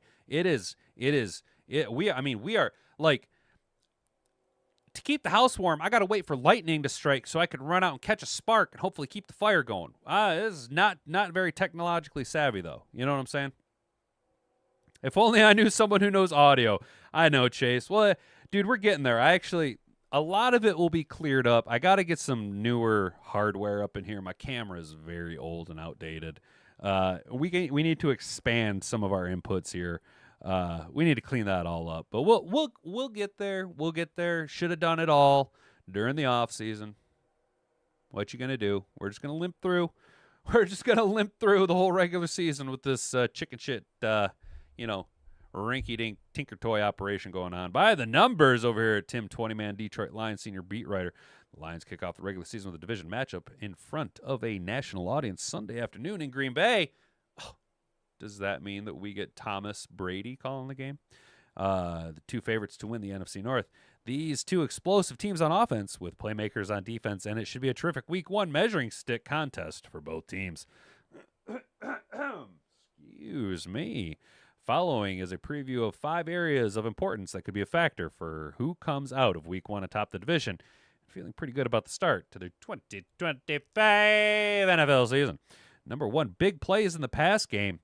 We are like, to keep the house warm, I got to wait for lightning to strike so I can run out and catch a spark and hopefully keep the fire going. This is not very technologically savvy, though. You know what I'm saying? If only I knew someone who knows audio. I know, Chase. Well, dude, we're getting there. A lot of it will be cleared up. I got to get some newer hardware up in here. My camera is very old and outdated. We need to expand some of our inputs here. We need to clean that all up, but we'll get there. We'll get there. Should have done it all during the off season. What you gonna do? We're just gonna limp through. We're just gonna limp through the whole regular season with this chicken shit, rinky-dink tinker toy operation going on. By the numbers over here at Tim 20-man Detroit Lions senior beat writer. The Lions kick off the regular season with a division matchup in front of a national audience Sunday afternoon in Green Bay. Does that mean that we get Thomas Brady calling the game? The two favorites to win the NFC North. These two explosive teams on offense with playmakers on defense, and it should be a terrific Week 1 measuring stick contest for both teams. Excuse me. Following is a preview of 5 areas of importance that could be a factor for who comes out of Week 1 atop the division. Feeling pretty good about the start to the 2025 NFL season. Number 1, big plays in the pass game.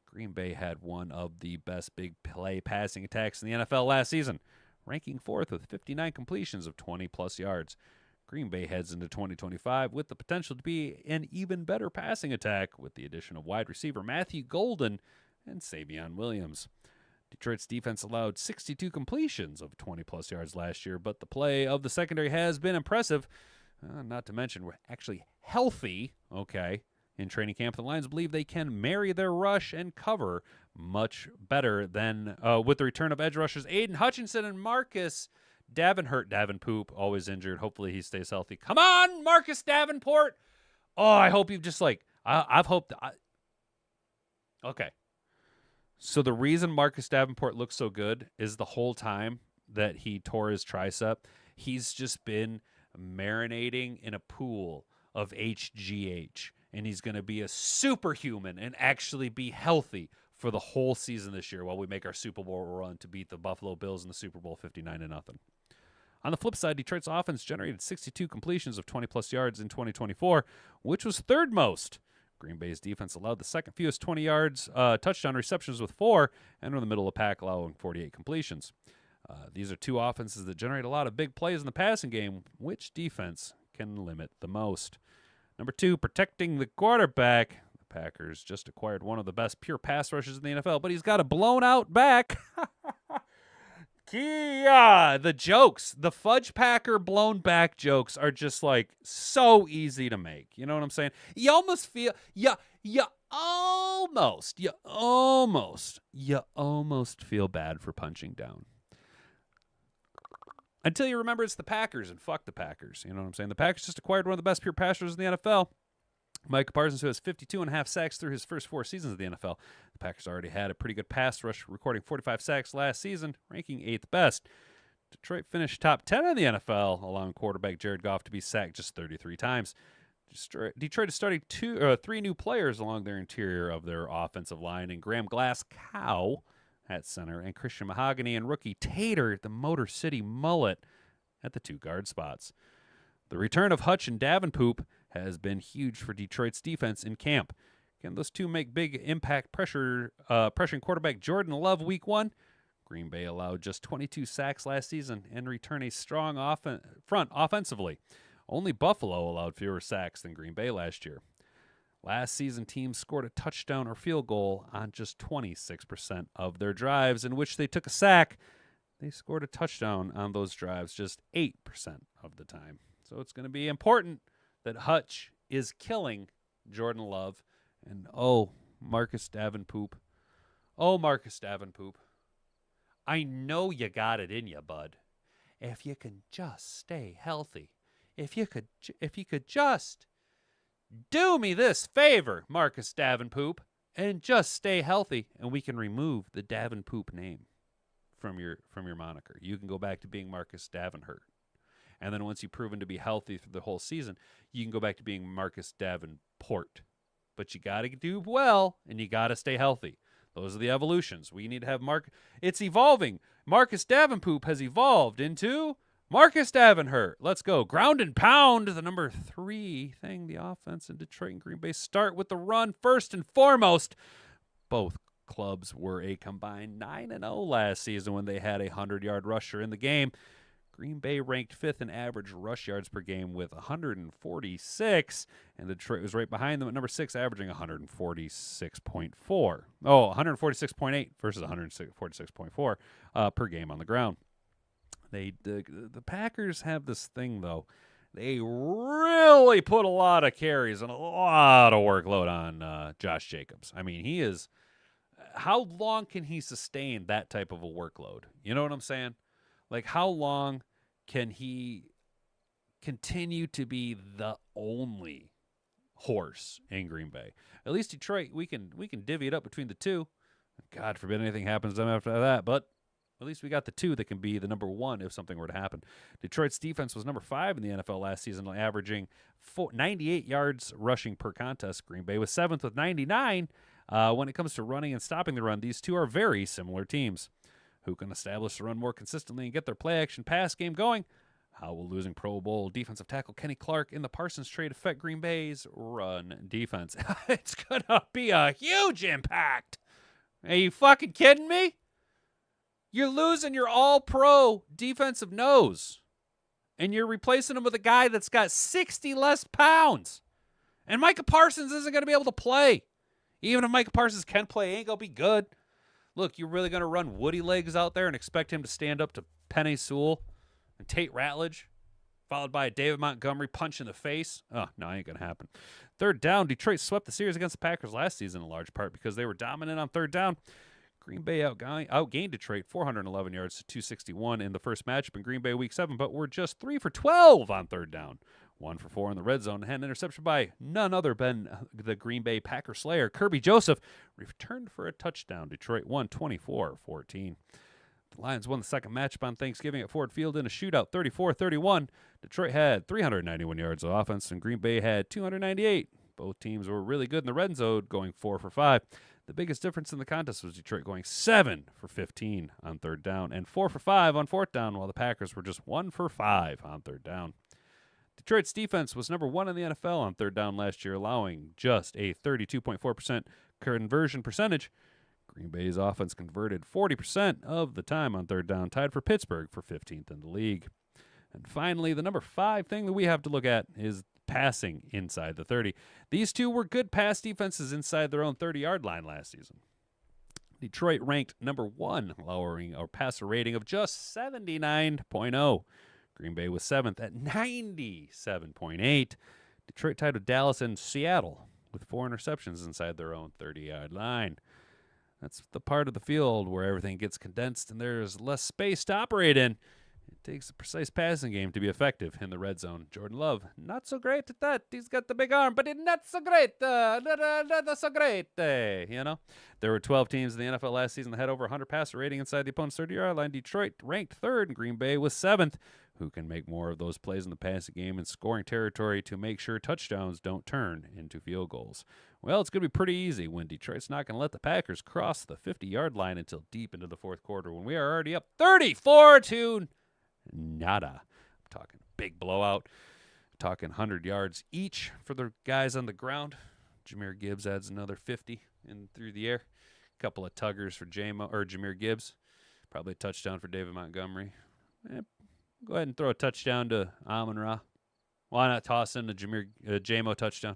Green Bay had one of the best big play passing attacks in the NFL last season, ranking 4th with 59 completions of 20-plus yards. Green Bay heads into 2025 with the potential to be an even better passing attack with the addition of wide receiver Matthew Golden and Savion Williams. Detroit's defense allowed 62 completions of 20-plus yards last year, but the play of the secondary has been impressive. Not to mention, we're actually healthy, okay? In training camp, the Lions believe they can marry their rush and cover much better than with the return of edge rushers Aiden Hutchinson and Marcus Davenport, always injured. Hopefully he stays healthy. Come on, Marcus Davenport. Oh, I hope you've just I've hoped. Okay. So the reason Marcus Davenport looks so good is the whole time that he tore his tricep, he's just been marinating in a pool of HGH. And he's going to be a superhuman and actually be healthy for the whole season this year while we make our Super Bowl run to beat the Buffalo Bills in the Super Bowl 59-0. On the flip side, Detroit's offense generated 62 completions of 20-plus yards in 2024, which was third most. Green Bay's defense allowed the second fewest 20 yards touchdown receptions with 4, and were in the middle of the pack, allowing 48 completions. These are two offenses that generate a lot of big plays in the passing game. Which defense can limit the most? Number 2, protecting the quarterback. The Packers just acquired one of the best pure pass rushers in the NFL, but he's got a blown-out back. The jokes, the Fudge Packer blown back jokes are just like so easy to make. You know what I'm saying? You almost feel, you almost feel bad for punching down. Until you remember it's the Packers, and fuck the Packers. You know what I'm saying? The Packers just acquired one of the best pure pass rushers in the NFL. Mike Parsons, who has 52.5 sacks through his first 4 seasons of the NFL. The Packers already had a pretty good pass rush, recording 45 sacks last season, ranking 8th best. Detroit finished top 10 in the NFL, allowing quarterback Jared Goff to be sacked just 33 times. Detroit is starting 3 new players along their interior of their offensive line, and Graham Glasgow at center, and Christian Mahogany and rookie Tater, the Motor City Mullet, at the 2 guard spots. The return of Hutch and Davenport has been huge for Detroit's defense in camp. Can those two make big impact pressuring quarterback Jordan Love week 1? Green Bay allowed just 22 sacks last season and return a strong front offensively. Only Buffalo allowed fewer sacks than Green Bay last year. Last season, teams scored a touchdown or field goal on just 26% of their drives in which they took a sack. They scored a touchdown on those drives just 8% of the time. So it's going to be important that Hutch is killing Jordan Love. And, Marcus Davenport. Marcus Davenport. I know you got it in you, bud. If you can just stay healthy. If you could just do me this favor, Marcus Davenport, and just stay healthy, and we can remove the Davenport name from your moniker. You can go back to being Marcus Davenport. And then once you've proven to be healthy through the whole season, you can go back to being Marcus Davenport. But you got to do well, and you got to stay healthy. Those are the evolutions. We need to have It's evolving. Marcus Davenport has evolved into Marcus Davenport. Let's go. Ground and pound, the number 3 thing. The offense in Detroit and Green Bay start with the run first and foremost. Both clubs were a combined 9-0 last season when they had a 100-yard rusher in the game. Green Bay ranked 5th in average rush yards per game with 146, and Detroit was right behind them at number 6, averaging 146.4. 146.8 versus 146.4 per game on the ground. The Packers have this thing, though. They really put a lot of carries and a lot of workload on Josh Jacobs. I mean, he is – how long can he sustain that type of a workload? You know what I'm saying? Like, how long can he continue to be the only horse in Green Bay? At least Detroit, we can divvy it up between the two. God forbid anything happens to them after that, but at least we got the 2 that can be the number 1 if something were to happen. Detroit's defense was number 5 in the NFL last season, averaging 98 yards rushing per contest. Green Bay was 7th with 99. When it comes to running and stopping the run, these two are very similar teams. Who can establish the run more consistently and get their play-action pass game going? How will losing Pro Bowl defensive tackle Kenny Clark in the Parsons trade affect Green Bay's run defense? It's going to be a huge impact. Are you fucking kidding me? You're losing your all-pro defensive nose, and you're replacing him with a guy that's got 60 less pounds. And Micah Parsons isn't going to be able to play. Even if Micah Parsons can play, he ain't going to be good. Look, you're really going to run Woody Legs out there and expect him to stand up to Penei Sewell and Tate Ratledge, followed by a David Montgomery punch in the face? Oh, no, ain't going to happen. Third down, Detroit swept the series against the Packers last season in large part because they were dominant on third down. Green Bay outgained Detroit 411 yards to 261 in the first matchup in Green Bay Week 7, but were just 3 for 12 on third down. 1 for 4 in the red zone, and had an interception by none other than the Green Bay Packer Slayer, Kirby Joseph, returned for a touchdown. Detroit won 24-14. The Lions won the second matchup on Thanksgiving at Ford Field in a shootout, 34-31. Detroit had 391 yards of offense, and Green Bay had 298. Both teams were really good in the red zone, going 4 for 5. The biggest difference in the contest was Detroit going 7 for 15 on third down and 4 for 5 on fourth down, while the Packers were just 1 for 5 on third down. Detroit's defense was number 1 in the NFL on third down last year, allowing just a 32.4% conversion percentage. Green Bay's offense converted 40% of the time on third down, tied for Pittsburgh for 15th in the league. And finally, the number 5 thing that we have to look at is passing inside the 30. These two were good pass defenses inside their own 30-yard line last season. Detroit ranked number 1, lowering a passer rating of just 79.0. Green Bay was 7th at 97.8. Detroit tied with Dallas and Seattle with 4 interceptions inside their own 30-yard line. That's the part of the field where everything gets condensed and there's less space to operate in. It takes a precise passing game to be effective in the red zone. Jordan Love, not so great at that. He's got the big arm, but not so great. Not so great. There were 12 teams in the NFL last season that had over 100 passer rating inside the opponent's 30-yard line. Detroit ranked 3rd, and Green Bay was 7th. Who can make more of those plays in the passing game and scoring territory to make sure touchdowns don't turn into field goals? Well, it's going to be pretty easy when Detroit's not going to let the Packers cross the 50-yard line until deep into the fourth quarter when we are already up 34-0. Nada. I'm talking big blowout. Talking 100 yards each for the guys on the ground. Jahmyr Gibbs adds another 50 in through the air. A couple of tuggers for Jahmyr Gibbs. Probably a touchdown for David Montgomery. Go ahead and throw a touchdown to Amon-Ra. Why not toss in a JMO touchdown?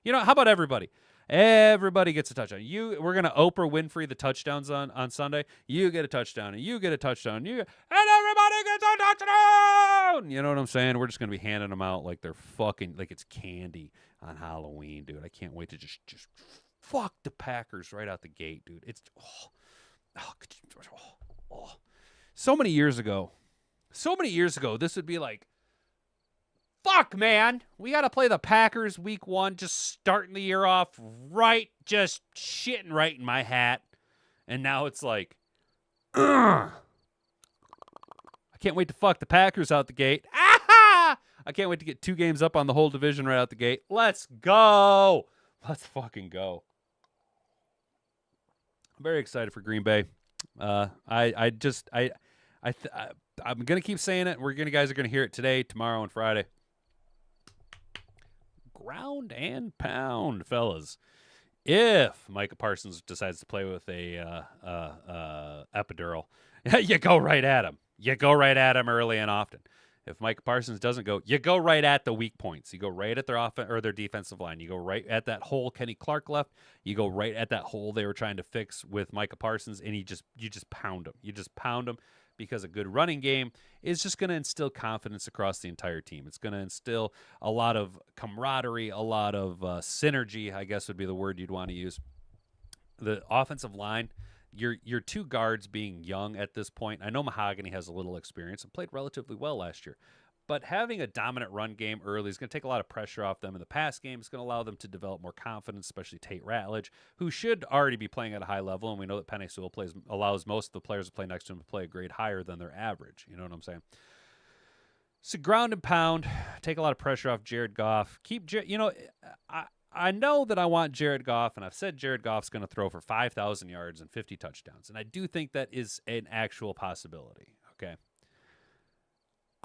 How about everybody? Everybody gets a touchdown. We're gonna Oprah Winfrey the touchdowns on Sunday. You get a touchdown, and you get a touchdown, and everybody gets a touchdown. You know what I'm saying? We're just gonna be handing them out like they're fucking like it's candy on Halloween, dude. I can't wait to just fuck the Packers right out the gate, dude. It's so many years ago, this would be like, fuck, man. We got to play the Packers week 1, just starting the year off right, just shitting right in my hat. And now it's like, I can't wait to fuck the Packers out the gate. Ah! I can't wait to get 2 games up on the whole division right out the gate. Let's go. Let's fucking go. I'm very excited for Green Bay. I'm going to keep saying it. Guys are going to hear it today, tomorrow, and Friday. Ground and pound, fellas. If Micah Parsons decides to play with a epidural, you go right at him. You go right at him early and often. If Micah Parsons doesn't go, you go right at the weak points. You go right at their offense or their defensive line. You go right at that hole Kenny Clark left. You go right at that hole they were trying to fix with Micah Parsons, and you just pound him. You just pound him. Because a good running game is just going to instill confidence across the entire team. It's going to instill a lot of camaraderie, a lot of synergy, I guess would be the word you'd want to use. The offensive line, your 2 guards being young at this point. I know Mahogany has a little experience and played relatively well last year. But having a dominant run game early is going to take a lot of pressure off them in the pass game. It's going to allow them to develop more confidence, especially Tate Ratledge, who should already be playing at a high level. And we know that Penei Sewell allows most of the players to play next to him to play a grade higher than their average. You know what I'm saying? So ground and pound, take a lot of pressure off Jared Goff. I know that I want Jared Goff, and I've said Jared Goff's going to throw for 5,000 yards and 50 touchdowns. And I do think that is an actual possibility, okay?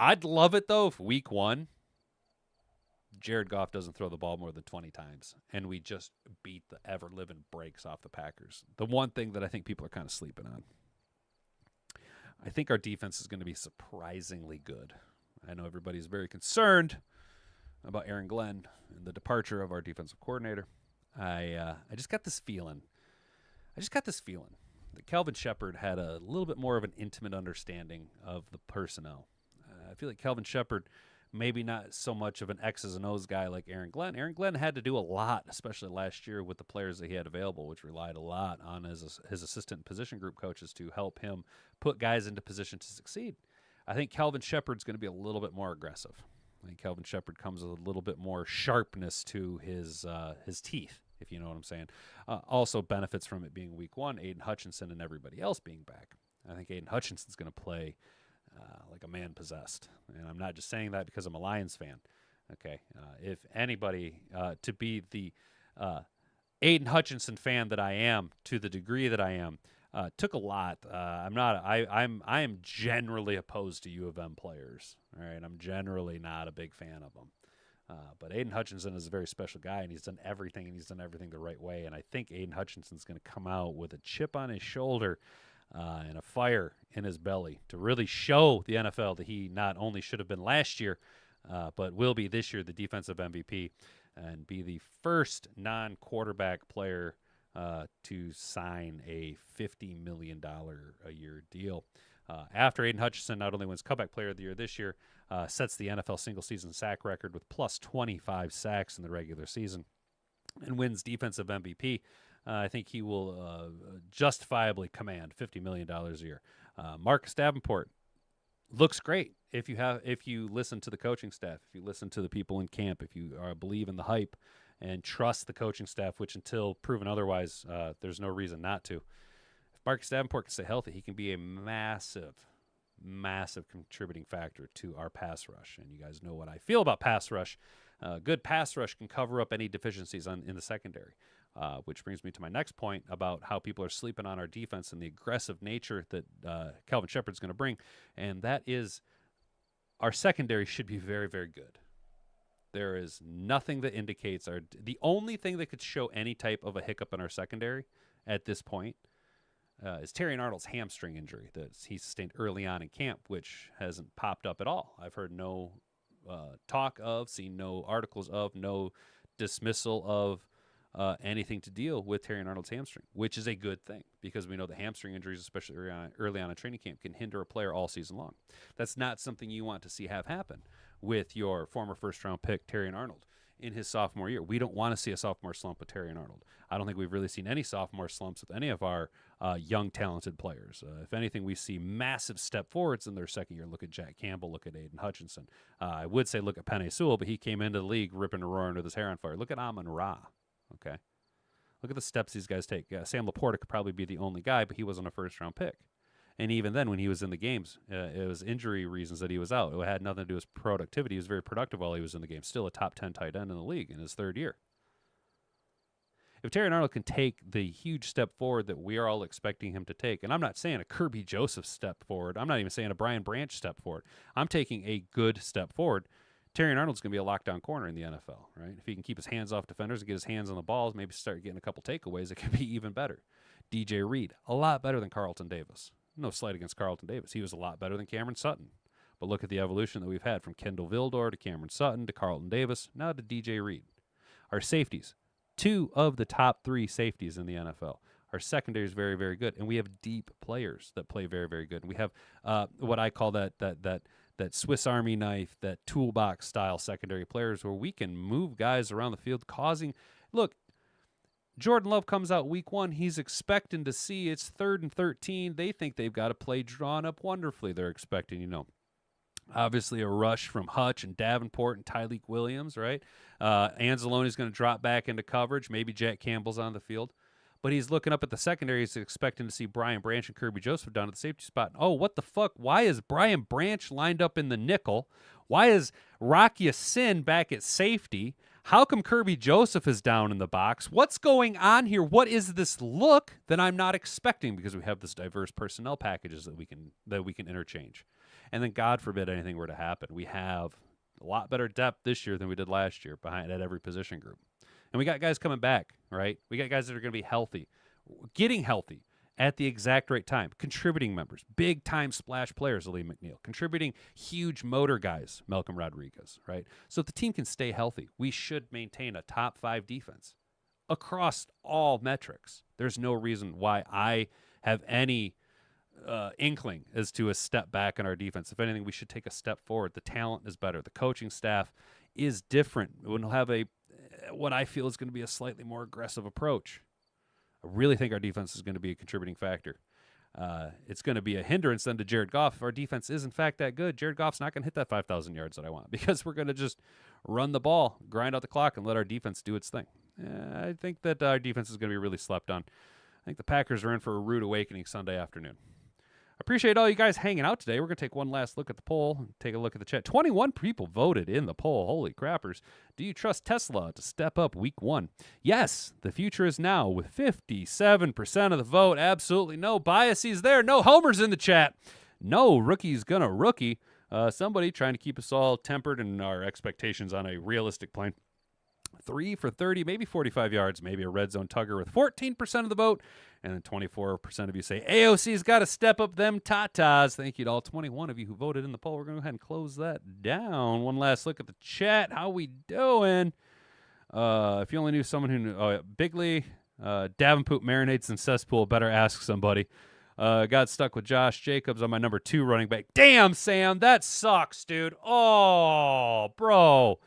I'd love it, though, if week 1, Jared Goff doesn't throw the ball more than 20 times, and we just beat the ever-living brakes off the Packers. The one thing that I think people are kind of sleeping on. I think our defense is going to be surprisingly good. I know everybody's very concerned about Aaron Glenn and the departure of our defensive coordinator. I just got this feeling. That Calvin Shepard had a little bit more of an intimate understanding of the personnel. I feel like Calvin Shepard, maybe not so much of an X's and O's guy like Aaron Glenn. Aaron Glenn had to do a lot, especially last year with the players that he had available, which relied a lot on his assistant position group coaches to help him put guys into position to succeed. I think Calvin Shepard's going to be a little bit more aggressive. I think Calvin Shepard comes with a little bit more sharpness to his teeth, if you know what I'm saying. Also benefits from it being week 1, Aiden Hutchinson and everybody else being back. I think Aiden Hutchinson's going to play like a man possessed. And I'm not just saying that because I'm a Lions fan. Okay. If anybody to be the Aiden Hutchinson fan that I am, to the degree that I am, took a lot. I am generally opposed to U of M players. All right, I'm generally not a big fan of them. But Aiden Hutchinson is a very special guy, and he's done everything, the right way. And I think Aiden Hutchinson's going to come out with a chip on his shoulder and a fire in his belly to really show the NFL that he not only should have been last year, but will be this year the defensive MVP and be the first non-quarterback player to sign a $50 million a year deal. After Aiden Hutchinson not only wins Comeback Player of the Year this year, sets the NFL single-season sack record with plus 25 sacks in the regular season, and wins Defensive MVP, I think he will justifiably command $50 million a year. Marcus Davenport looks great if you listen to the coaching staff, if you listen to the people in camp, if you believe in the hype and trust the coaching staff, which until proven otherwise, there's no reason not to. If Marcus Davenport can stay healthy, he can be a massive contributing factor to our pass rush. And you guys know what I feel about pass rush. Good pass rush can cover up any deficiencies in the secondary, which brings me to my next point about how people are sleeping on our defense and the aggressive nature that Calvin Shepard's going to bring. And that is our secondary should be very, very good. There is nothing that indicates the only thing that could show any type of a hiccup in our secondary at this point is Terrion Arnold's hamstring injury that he sustained early on in camp, which hasn't popped up at all. I've heard no talk of, seen no articles of, no dismissal of anything to deal with Terrion Arnold's hamstring, which is a good thing because we know the hamstring injuries, especially early on in training camp, can hinder a player all season long. That's not something you want to see have happen with your former first-round pick, Terrion Arnold, in his sophomore year. We don't want to see a sophomore slump with Terrion Arnold. I don't think we've really seen any sophomore slumps with any of our young, talented players. If anything, we see massive step forwards in their second year. Look at Jack Campbell. Look at Aiden Hutchinson. I would say look at Penei Sewell, but he came into the league ripping and roaring with his hair on fire. Look at Amon-Ra. Okay? Look at the steps these guys take. Sam Laporta could probably be the only guy, but he wasn't a first-round pick. And even then, when he was in the games, it was injury reasons that he was out. It had nothing to do with productivity. He was very productive while he was in the game. Still a top 10 tight end in the league in his third year. If Terrion Arnold can take the huge step forward that we are all expecting him to take, and I'm not saying a Kirby Joseph step forward. I'm not even saying a Brian Branch step forward. I'm taking a good step forward. Terrion Arnold's going to be a lockdown corner in the NFL, right? If he can keep his hands off defenders and get his hands on the balls, maybe start getting a couple takeaways, it could be even better. DJ Reed, a lot better than Carlton Davis. No slight against Carlton Davis. He was a lot better than Cameron Sutton. But look at the evolution that we've had from Kendall Vildor to Cameron Sutton to Carlton Davis, now to DJ Reed. Our safeties, 2 of the top 3 safeties in the NFL. Our secondary is very, very good, and we have deep players that play very, very good. And we have what I call that Swiss Army knife, that toolbox style secondary players where we can move guys around the field, causing. Look, Jordan Love comes out week 1. He's expecting to see it's 3rd and 13. They think they've got a play drawn up wonderfully. They're expecting, obviously a rush from Hutch and Davenport and Tyleik Williams, right? Anzalone's going to drop back into coverage. Maybe Jack Campbell's on the field. But he's looking up at the secondary. He's expecting to see Brian Branch and Kirby Joseph down at the safety spot. Oh, what the fuck? Why is Brian Branch lined up in the nickel? Why is Rocky Sin back at safety? How come Kirby Joseph is down in the box? What's going on here? What is this look that I'm not expecting? Because we have this diverse personnel packages that we can interchange. And then God forbid anything were to happen. We have a lot better depth this year than we did last year at every position group. And we got guys coming back, right? We got guys that are going to be healthy, getting healthy at the exact right time, contributing members, big-time splash players, Lee McNeil, contributing huge motor guys, Malcolm Rodriguez, right? So if the team can stay healthy, we should maintain a top 5 defense across all metrics. There's no reason why I have any inkling as to a step back in our defense. If anything, we should take a step forward. The talent is better. The coaching staff is different. We'll have what I feel is going to be a slightly more aggressive approach. I really think our defense is going to be a contributing factor. It's going to be a hindrance then to Jared Goff. If our defense is, in fact, that good, Jared Goff's not going to hit that 5,000 yards that I want because we're going to just run the ball, grind out the clock, and let our defense do its thing. I think that our defense is going to be really slept on. I think the Packers are in for a rude awakening Sunday afternoon. Appreciate all you guys hanging out today. We're going to take one last look at the poll and take a look at the chat. 21 people voted in the poll. Holy crappers. Do you trust Tesla to step up week 1? Yes, the future is now with 57% of the vote. Absolutely no biases there. No homers in the chat. No rookie's going to rookie. Somebody trying to keep us all tempered and our expectations on a realistic plane. 3 for 30, maybe 45 yards, maybe a red zone tugger with 14% of the vote. And then 24% of you say AOC's got to step up them tatas. Thank you to all 21 of you who voted in the poll. We're going to go ahead and close that down. One last look at the chat. How we doing? If you only knew someone who knew, Bigley, Davenport marinates in cesspool. Better ask somebody. Got stuck with Josh Jacobs on my number 2 running back. Damn, Sam, that sucks, dude. Oh, bro.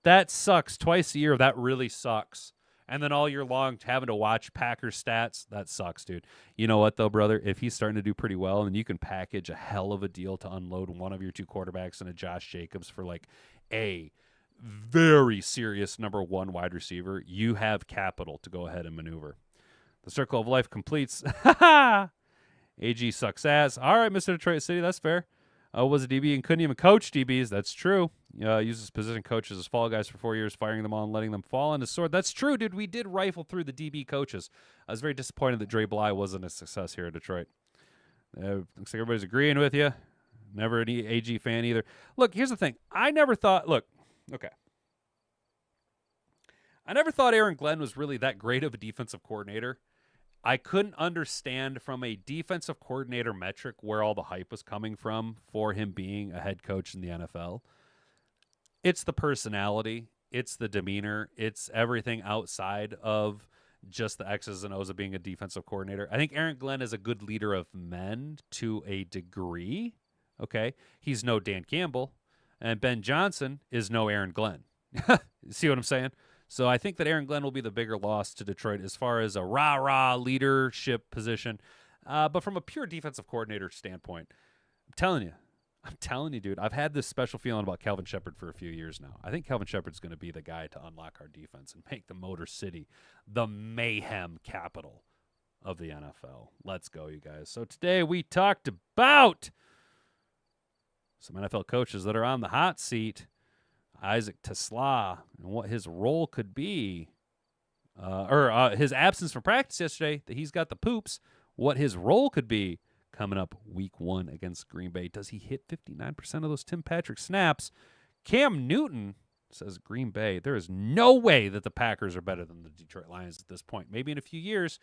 That sucks. Twice a year, that really sucks. And then all year long, having to watch Packers stats, that sucks, dude. You know what, though, brother? If he's starting to do pretty well, and you can package a hell of a deal to unload one of your 2 quarterbacks and a Josh Jacobs for, like, a very serious number 1 wide receiver, you have capital to go ahead and maneuver. The circle of life completes. AG sucks ass. All right, Mr. Detroit City, that's fair. Was a DB and couldn't even coach DBs. That's true. Uses position coaches as fall guys for 4 years, firing them all and letting them fall on his sword. That's true, dude. We did rifle through the DB coaches. I was very disappointed that Dre Bly wasn't a success here in Detroit. Looks like everybody's agreeing with you. Never an AG fan either. Look, here's the thing. I never thought Aaron Glenn was really that great of a defensive coordinator. I couldn't understand from a defensive coordinator metric where all the hype was coming from for him being a head coach in the NFL. It's the personality. It's the demeanor. It's everything outside of just the X's and O's of being a defensive coordinator. I think Aaron Glenn is a good leader of men to a degree. Okay. He's no Dan Campbell, and Ben Johnson is no Aaron Glenn. See what I'm saying? So I think that Aaron Glenn will be the bigger loss to Detroit as far as a rah-rah leadership position. But from a pure defensive coordinator standpoint, I'm telling you, dude, I've had this special feeling about Calvin Shepard for a few years now. I think Calvin Shepard's going to be the guy to unlock our defense and make the Motor City the mayhem capital of the NFL. Let's go, you guys. So today we talked about some NFL coaches that are on the hot seat. Isaac Teslaa and what his role could be, his absence from practice yesterday, that he's got the poops, what his role could be coming up week 1 against Green Bay. Does he hit 59% of those Tim Patrick snaps? Cam Newton says Green Bay, there is no way that the Packers are better than the Detroit Lions at this point. Maybe in a few years,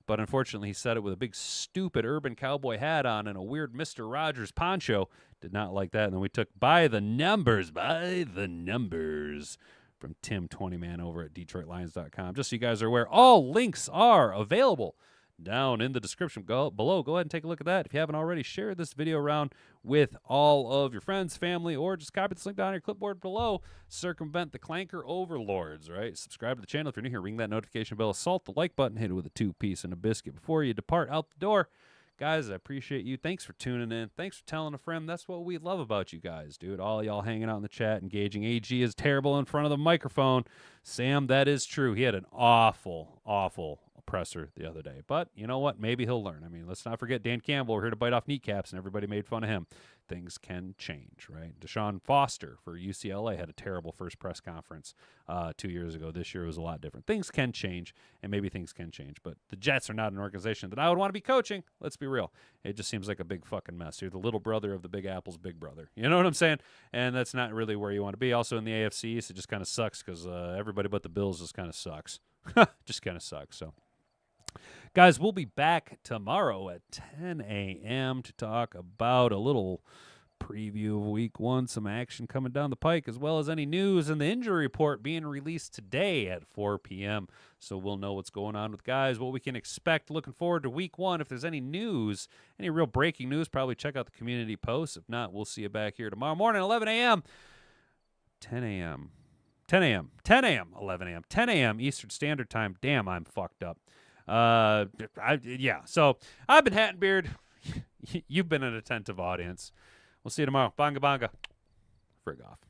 but unfortunately he said it with a big stupid urban cowboy hat on and a weird Mr. Rogers poncho. Did not like that. And then we took by the numbers from Tim 20man over at DetroitLions.com. Just so you guys are aware, all links are available down in the description below. Go ahead and take a look at that. If you haven't already, share this video around with all of your friends, family, or just copy this link down on your clipboard below. Circumvent the clanker overlords, right? Subscribe to the channel if you're new here. Ring that notification bell. Assault the like button. Hit it with a 2-piece and a biscuit before you depart out the door. Guys, I appreciate you. Thanks for tuning in. Thanks for telling a friend. That's what we love about you guys, dude. All y'all hanging out in the chat, engaging. AG is terrible in front of the microphone. Sam, that is true. He had an awful presser the other day. But you know what? Maybe he'll learn. I mean, let's not forget Dan Campbell. We're here to bite off kneecaps, and everybody made fun of him. Things can change, right? Deshaun Foster for UCLA had a terrible first press conference 2 years ago. This year was a lot different. Things can change, and maybe things can change. But the Jets are not an organization that I would want to be coaching. Let's be real. It just seems like a big fucking mess. You're the little brother of the Big Apple's big brother. You know what I'm saying? And that's not really where you want to be. Also in the AFC, it just kind of sucks because everybody but the Bills just kind of sucks. Just kind of sucks, so. Guys, we'll be back tomorrow at 10 a.m. to talk about a little preview of week 1, some action coming down the pike, as well as any news and the injury report being released today at 4 p.m. So we'll know what's going on with guys, what we can expect. Looking forward to week 1. If there's any news, any real breaking news, probably check out the community posts. If not, we'll see you back here tomorrow morning, 11 a.m., 10 a.m., 10 a.m., 10 a.m., 11 a.m., 10 a.m. Eastern Standard Time. Damn, I'm fucked up. So I've been Hat and Beard. You've been an attentive audience. We'll see you tomorrow. Bonga bonga. Frig off.